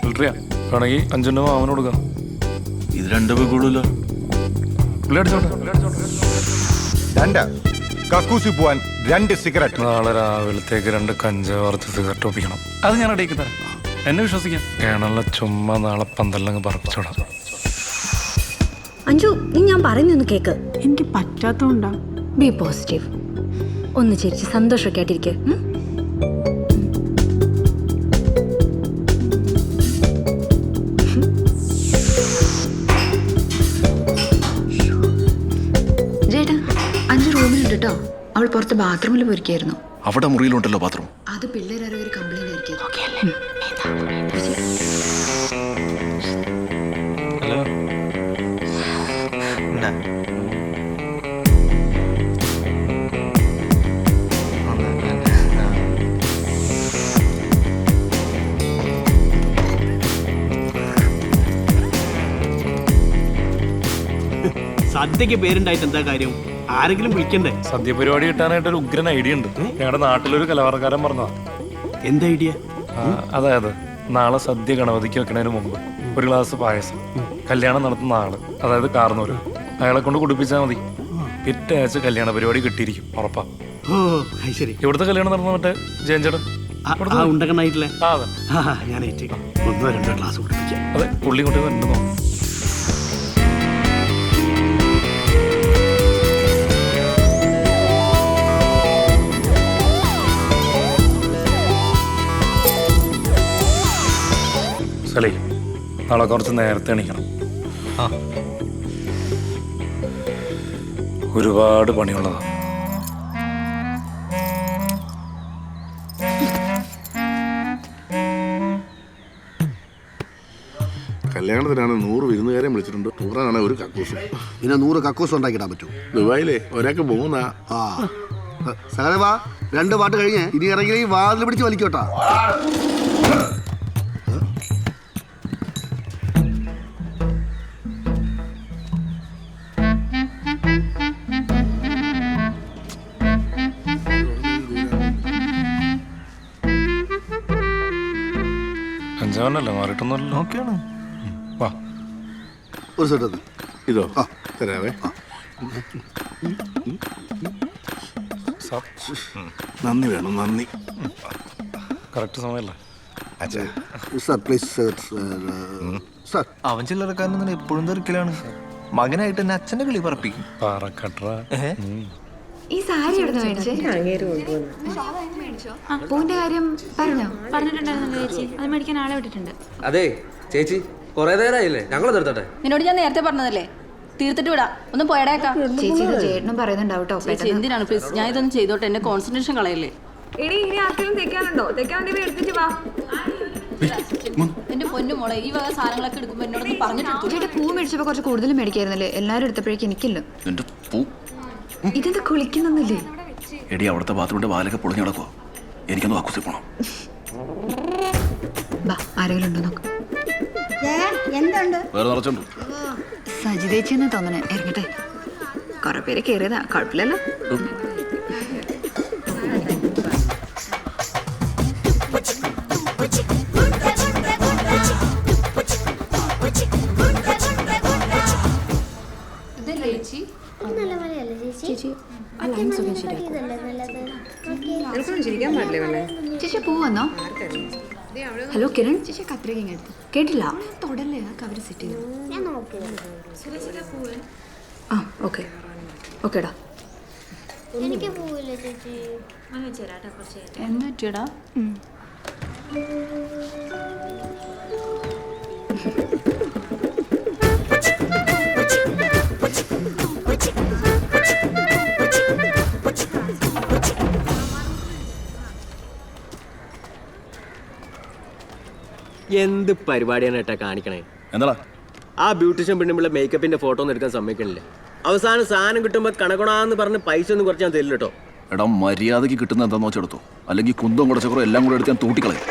മിലിറ്ററിയാ വേണമെങ്കിൽ 5 മാവന് കൊടുക്കാം. ഇത് 2 രൂപ കൂടുതലോ? കക്കൂസി പോവാൻ 2 സിഗരറ്റ്. നാളെ രാവിലത്തേക്ക് 2 കഞ്ചാവ് വറുത്ത സിഗരറ്റ് ഒപ്പിക്കണം. അത് ഞാൻ ഇടയ്ക്ക് തരാം, എന്നെ വിശ്വസിക്കാം. കേണല്ല ചുമ്മാ നാളെ പന്തലങ്ങ് പറപ്പിച്ചോടാം. അഞ്ജു, നീ ഞാൻ പറയുന്നൊന്ന് കേക്ക്. എനിക്ക് പറ്റാത്തോണ്ടാ. B positive. ഒന്ന് ചിരിച്ച് സന്തോഷമൊക്കെ ആയിട്ടിരിക്കുക. ചേട്ടോ അവൾ പുറത്ത് ബാത്റൂമിൽ പോയിരിക്കായിരുന്നു. അവിടെ മുറിയിലുണ്ടല്ലോ ബാത്റൂം. അത് പിള്ളേരെ ഒരു കംപ്ലൈന്റ് ആയിരിക്കും. സദ്യക്ക് പേരുണ്ടായിട്ട് എന്താ കാര്യം? ആരെങ്കിലും വിളിക്കണ്ടേ? സദ്യ പരിപാടി കിട്ടാനായിട്ട് ഒരു ഉഗ്രൻ ഐഡിയ ഉണ്ട്. ഞങ്ങളുടെ നാട്ടിലൊരു കലാകാരൻ പറഞ്ഞതാ. എന്താ ഐഡിയ? അതായത് നാളെ സദ്യ ഗണപതിക്ക് വെക്കണതിന് മുമ്പ് ഒരു ഗ്ലാസ് പായസം കല്യാണം നടത്തുന്ന ആള്, അതായത് കാർന്നൂര്, അയാളെ കൊണ്ട് കുടിപ്പിച്ചാൽ മതി. പിറ്റേ ആഴ്ച കല്യാണ പരിപാടി കിട്ടിയിരിക്കും, ഉറപ്പാ. ഇവിടുത്തെ കല്യാണം നടന്ന മറ്റേ ജയൻചേട്ടൻ ഉണ്ടകണ്ണായിട്ടില്ലേ? അതെ, ഞാൻ 1-2 ഗ്ലാസ് കുടിപ്പിക്കാം. അതെ, പുള്ളി കൊണ്ട് വരണ്ടോ? സലേ, നാളെ കുറച്ച് നേരത്തെ എണീക്കണം. ഒരുപാട് പണിയുള്ളതാ. കല്യാണത്തിനാണ് 100 വിരുന്നുകാരെ വിളിച്ചിട്ടുണ്ട്. ടൂറാണ് ഒരു കക്കൂസും. പിന്നെ 100 കക്കൂസ് ഉണ്ടാക്കിടാൻ പറ്റൂ. ദുബായിലെ ഒരാൾക്ക് 3. സകലവാ 2 പാട്ട് കഴിഞ്ഞ് ഇനി ഇറങ്ങി വാതിൽ പിടിച്ച് വലിക്കോട്ടാ. അഞ്ചാവനല്ലേ, മാറിയിട്ടൊന്നുമല്ലോ. ഓക്കെയാണ്. വാ, ഒരു സെറ്റ് ഇതോ തരാവേ. നന്ദി വേണം, നന്ദി. കറക്റ്റ് സമയമല്ലേ? അവൻ ചില്ലറക്കാരൻ എപ്പോഴും തെറിക്കലാണ്. മകനായിട്ട് എന്നെ അച്ഛന്റെ കളി പറപ്പിക്കും. ഈ സാരി എവിടെ മേടിച്ചേ? പൂവിന്റെ കാര്യം പറഞ്ഞിട്ടുണ്ടായിരുന്നല്ലോ ചേച്ചി. അത് മേടിക്കാൻ ആളെ വിട്ടിട്ടുണ്ട്. അതെ ചേച്ചി, കുറെ നേരമായില്ലേ, ഞങ്ങൾ തീർത്തട്ടെ. നിന്നോട് ഞാൻ നേരത്തെ പറഞ്ഞതല്ലേ, തീർത്തിട്ട് വിടാം. ഒന്ന് പോയടേക്കാം. ചേച്ചി ഇത് ചേട്ടനും പറയുന്നുണ്ടാവും കേട്ടോ. ചേച്ചി എന്തിനാണ് പ്ലീസ്, ഞാൻ ഇതൊന്നും ചെയ്തോട്ടെ, എന്റെ കോൺസെൻട്രേഷൻ കളയല്ലേ. ഇനി ആർക്കെങ്കിലും തെക്കാനുണ്ടോ? തെക്കാൻ വേണ്ടി എടുത്തിട്ട് വാ. എന്റെ പൊന്നു മോളെ, ഈ വക സാധനങ്ങളൊക്കെ എടുക്കുമ്പോ എന്നോട് പറഞ്ഞിട്ടുണ്ട്. ചേട്ടാ പൂ മേടിച്ചപ്പോ കുറച്ച് കൂടുതൽ മേടിക്കായിരുന്നല്ലേ? എല്ലാരും എടുത്തപ്പോഴേക്കും എനിക്കില്ല. ഇതെന്താ കുളിക്കുന്നല്ലേ? എടി, അവിടുത്തെ ബാത്റൂമിന്റെ വാലൊക്കെ പൊളിഞ്ഞു കിടക്കുവോ? എനിക്കൊന്ന് കക്കൂസിൽ പോണം. ആരെങ്കിലും ഉണ്ടോ നോക്ക്. വേറെ നിറച്ചുണ്ട്. സജിതേച്ചെന്ന് തോന്നണേ. ഇറങ്ങട്ടെ, കുറെ പേര് കയറിയതാ, കുഴപ്പമില്ലല്ലോ. ചേച്ചി പൂ വന്നോ? ഹലോ കിരൺ, ചേച്ചി കത്രിക എടുത്തു. കേട്ടില്ല? തൊടല്ലേ, കവര് സെറ്റ് ചെയ്തു. ആ ഓക്കെ ഓക്കേടാ. എന്താ പറ്റിയടാ? എന്ത് പരിപാടിയാണ് ഏട്ടാ കാണിക്കണേ? എന്താ ആ ബ്യൂട്ടീഷ്യൻ പെണ്ണുമ്പിള്ള മേക്കപ്പിന്റെ ഫോട്ടോ ഒന്നും എടുക്കാൻ സമ്മതിക്കണില്ല. അവസാനം സാധനം കിട്ടുമ്പോ കണക്കണാന്ന് പറഞ്ഞ് പൈസ ഒന്നും കുറച്ച് ഞാൻ തരില്ല കേട്ടോ. എടാ, മര്യാദക്ക് കിട്ടുന്ന എന്താന്ന് വെച്ചെടുത്തോ, അല്ലെങ്കിൽ കുന്തം കുടച്ചക്കറോ എല്ലാം കൂടെ എടുത്ത് ഞാൻ തൂട്ടിക്കളയും.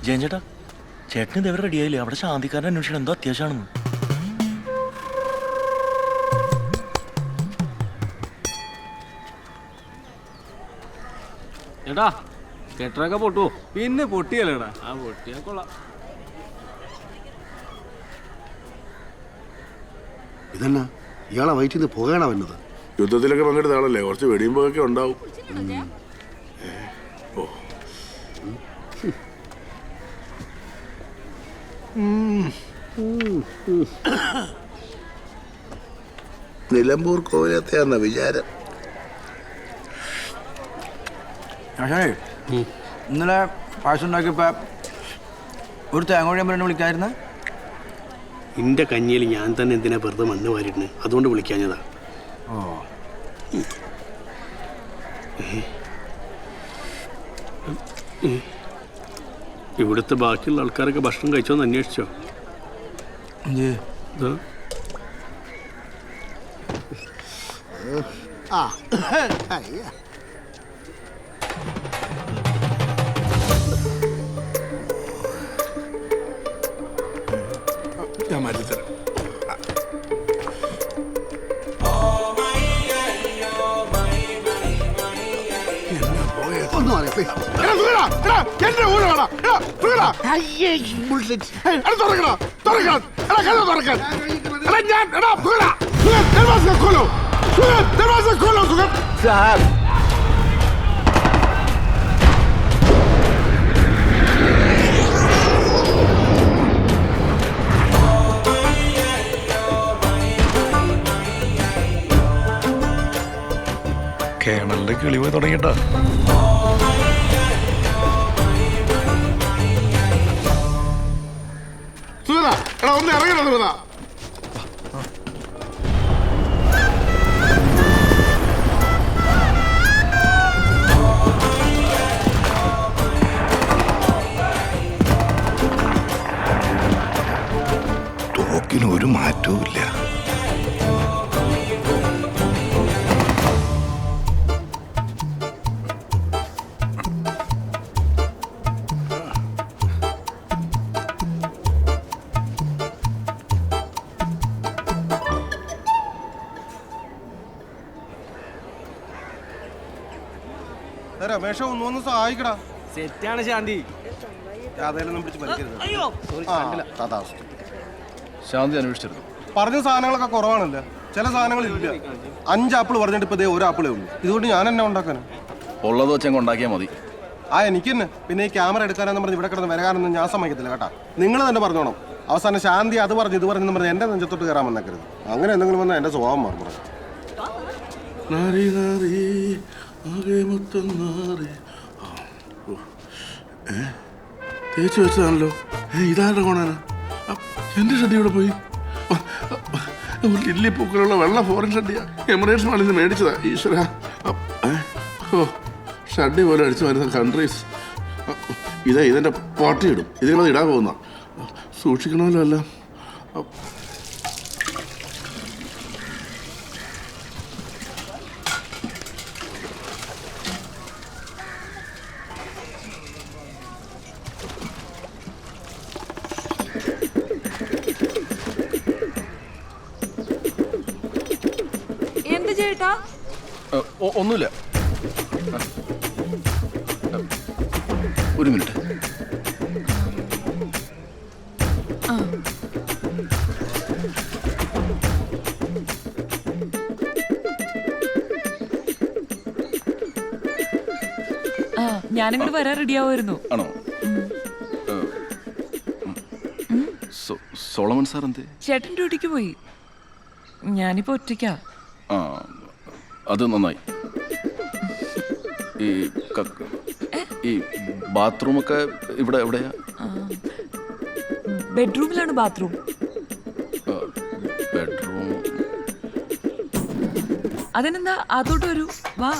ജയൻ ചേട്ടാ, ചേട്ടന് ഇതെവിടെ റെഡിയായില്ലേ? അവിടെ ശാന്തിക്കാരൻ്റെ അന്വേഷണം എന്തോ അത്യാവശ്യമാണെന്ന്. ചേട്ടാ കെട്ടറൊക്കെ പൊട്ടുവോ? പിന്നെ പൊട്ടിയല്ലേടാ. ആ പൊട്ടിയാ കൊള്ളാം. ഇതെന്നാ ഇയാളെ വയറ്റിൽ നിന്ന് പുകയാണോ വന്നത്? യുദ്ധത്തിലൊക്കെ പങ്കെടുത്ത ആളല്ലേ, കുറച്ച് വെടിയുമ്പോഴൊക്കെ ഉണ്ടാവും. നിലമ്പൂർ കോവിലത്തെയാന്ന വിചാരം. ഇന്നലെ പായസം ഉണ്ടാക്കിയപ്പോ ഒരു തേങ്ങ കൊഴിയാൻ വിളിക്കാതിരുന്ന നിന്റെ കഞ്ഞിയിൽ ഞാൻ തന്നെ എന്തിനാ വെറുതെ മണ്ണ് വാരിയിട്ടുണ്ട്, അതുകൊണ്ട് വിളിക്കാഞ്ഞതാ. ഓ ഇവിടുത്തെ ബാക്കിയുള്ള ആൾക്കാരൊക്കെ ഭക്ഷണം കഴിച്ചോന്ന് അന്വേഷിച്ചോ? ഞാൻ മാറ്റിത്തരാം. സാർ കേണലിന്റെ കിളി പോയി തുടങ്ങിട്ടാ. ഒന്ന് ഇറങ്ങണം സുഗത. തോക്കിന് ഒരു മാറ്റവും ഇല്ല. രമേശ ഒന്നൊന്ന് സഹായിക്കടാ. സെറ്റാണ് ശാന്തി. ശാന്തി അന്വേഷിച്ചിരുന്നു. പറഞ്ഞ സാധനങ്ങളൊക്കെ കുറവാണല്ലോ, ചില സാധനങ്ങൾ ഇല്ല. 5 ആപ്പിൾ പറഞ്ഞിട്ട് ഇപ്പൊ 1 ആപ്പിളേ ഉള്ളൂ. ഇതുകൊണ്ട് ഞാൻ എന്നെ ഉണ്ടാക്കാനാ? ഉള്ളത് വെച്ചങ്ങ് ഉണ്ടാക്കിയാൽ മതി. എനിക്ക് തന്നെ. പിന്നെ ഈ ക്യാമറ എടുക്കാനെന്ന് പറഞ്ഞ് ഇവിടെ കിടന്ന് വരാനൊന്നും ഞാൻ സമ്മതിക്കത്തില്ല കേട്ടാ. നിങ്ങൾ തന്നെ പറഞ്ഞോണം. അവസാനം ശാന്തി അത് പറഞ്ഞു ഇത് പറഞ്ഞെന്ന് പറഞ്ഞ് എന്റെ നെഞ്ചത്തോട്ട് കയറാൻ വന്നേക്കരുത്. അങ്ങനെ എന്തെങ്കിലും വന്നാൽ എന്റെ സ്വഭാവം മാറും. തേച്ച് വെച്ചതാണല്ലോ. ഇതാരുടെ കോണാണ്? എന്റെ ഷഡ്ഡി ഇവിടെ പോയി. ലില്ലി പൂക്കളുള്ള വെള്ള ഫോറിൻ ഷഡ്ഡിയാ. എമിറേറ്റ്സ് മാളിൽ നിന്ന് മേടിച്ചതാ. ഈശ്വര, ഷഡ്ഡി പോലെ അടിച്ചു വരുന്ന കൺട്രീസ്. ഇതെന്റെ പോട്ടി ഇടും. ഇതിനത് ഇടാൻ പോകുന്ന സൂക്ഷിക്കണമല്ലോ എല്ലാം. എന്ത് ചേട്ടാ? ഒന്നുമില്ല. ഒരു മിനിറ്റ്. ഞാനിങ്ങോട്ട് വരാൻ റെഡിയാവുമായിരുന്നു. ആണോ? സോളമൻ സാർ എന്തേ? ചേട്ടൻ ഡ്യൂട്ടിക്ക് പോയി. ഞാനിപ്പോ ഒറ്റയ്ക്കാ. അത് നന്നായി. ഈ ബാത്റൂമൊക്കെ ഇവിടെ എവിടെയാ? ബെഡ്റൂമിലാണ് ബാത്റൂം. ബെഡ്റൂം അതിനെന്താ, അതോട്ട് വരൂ, വാ.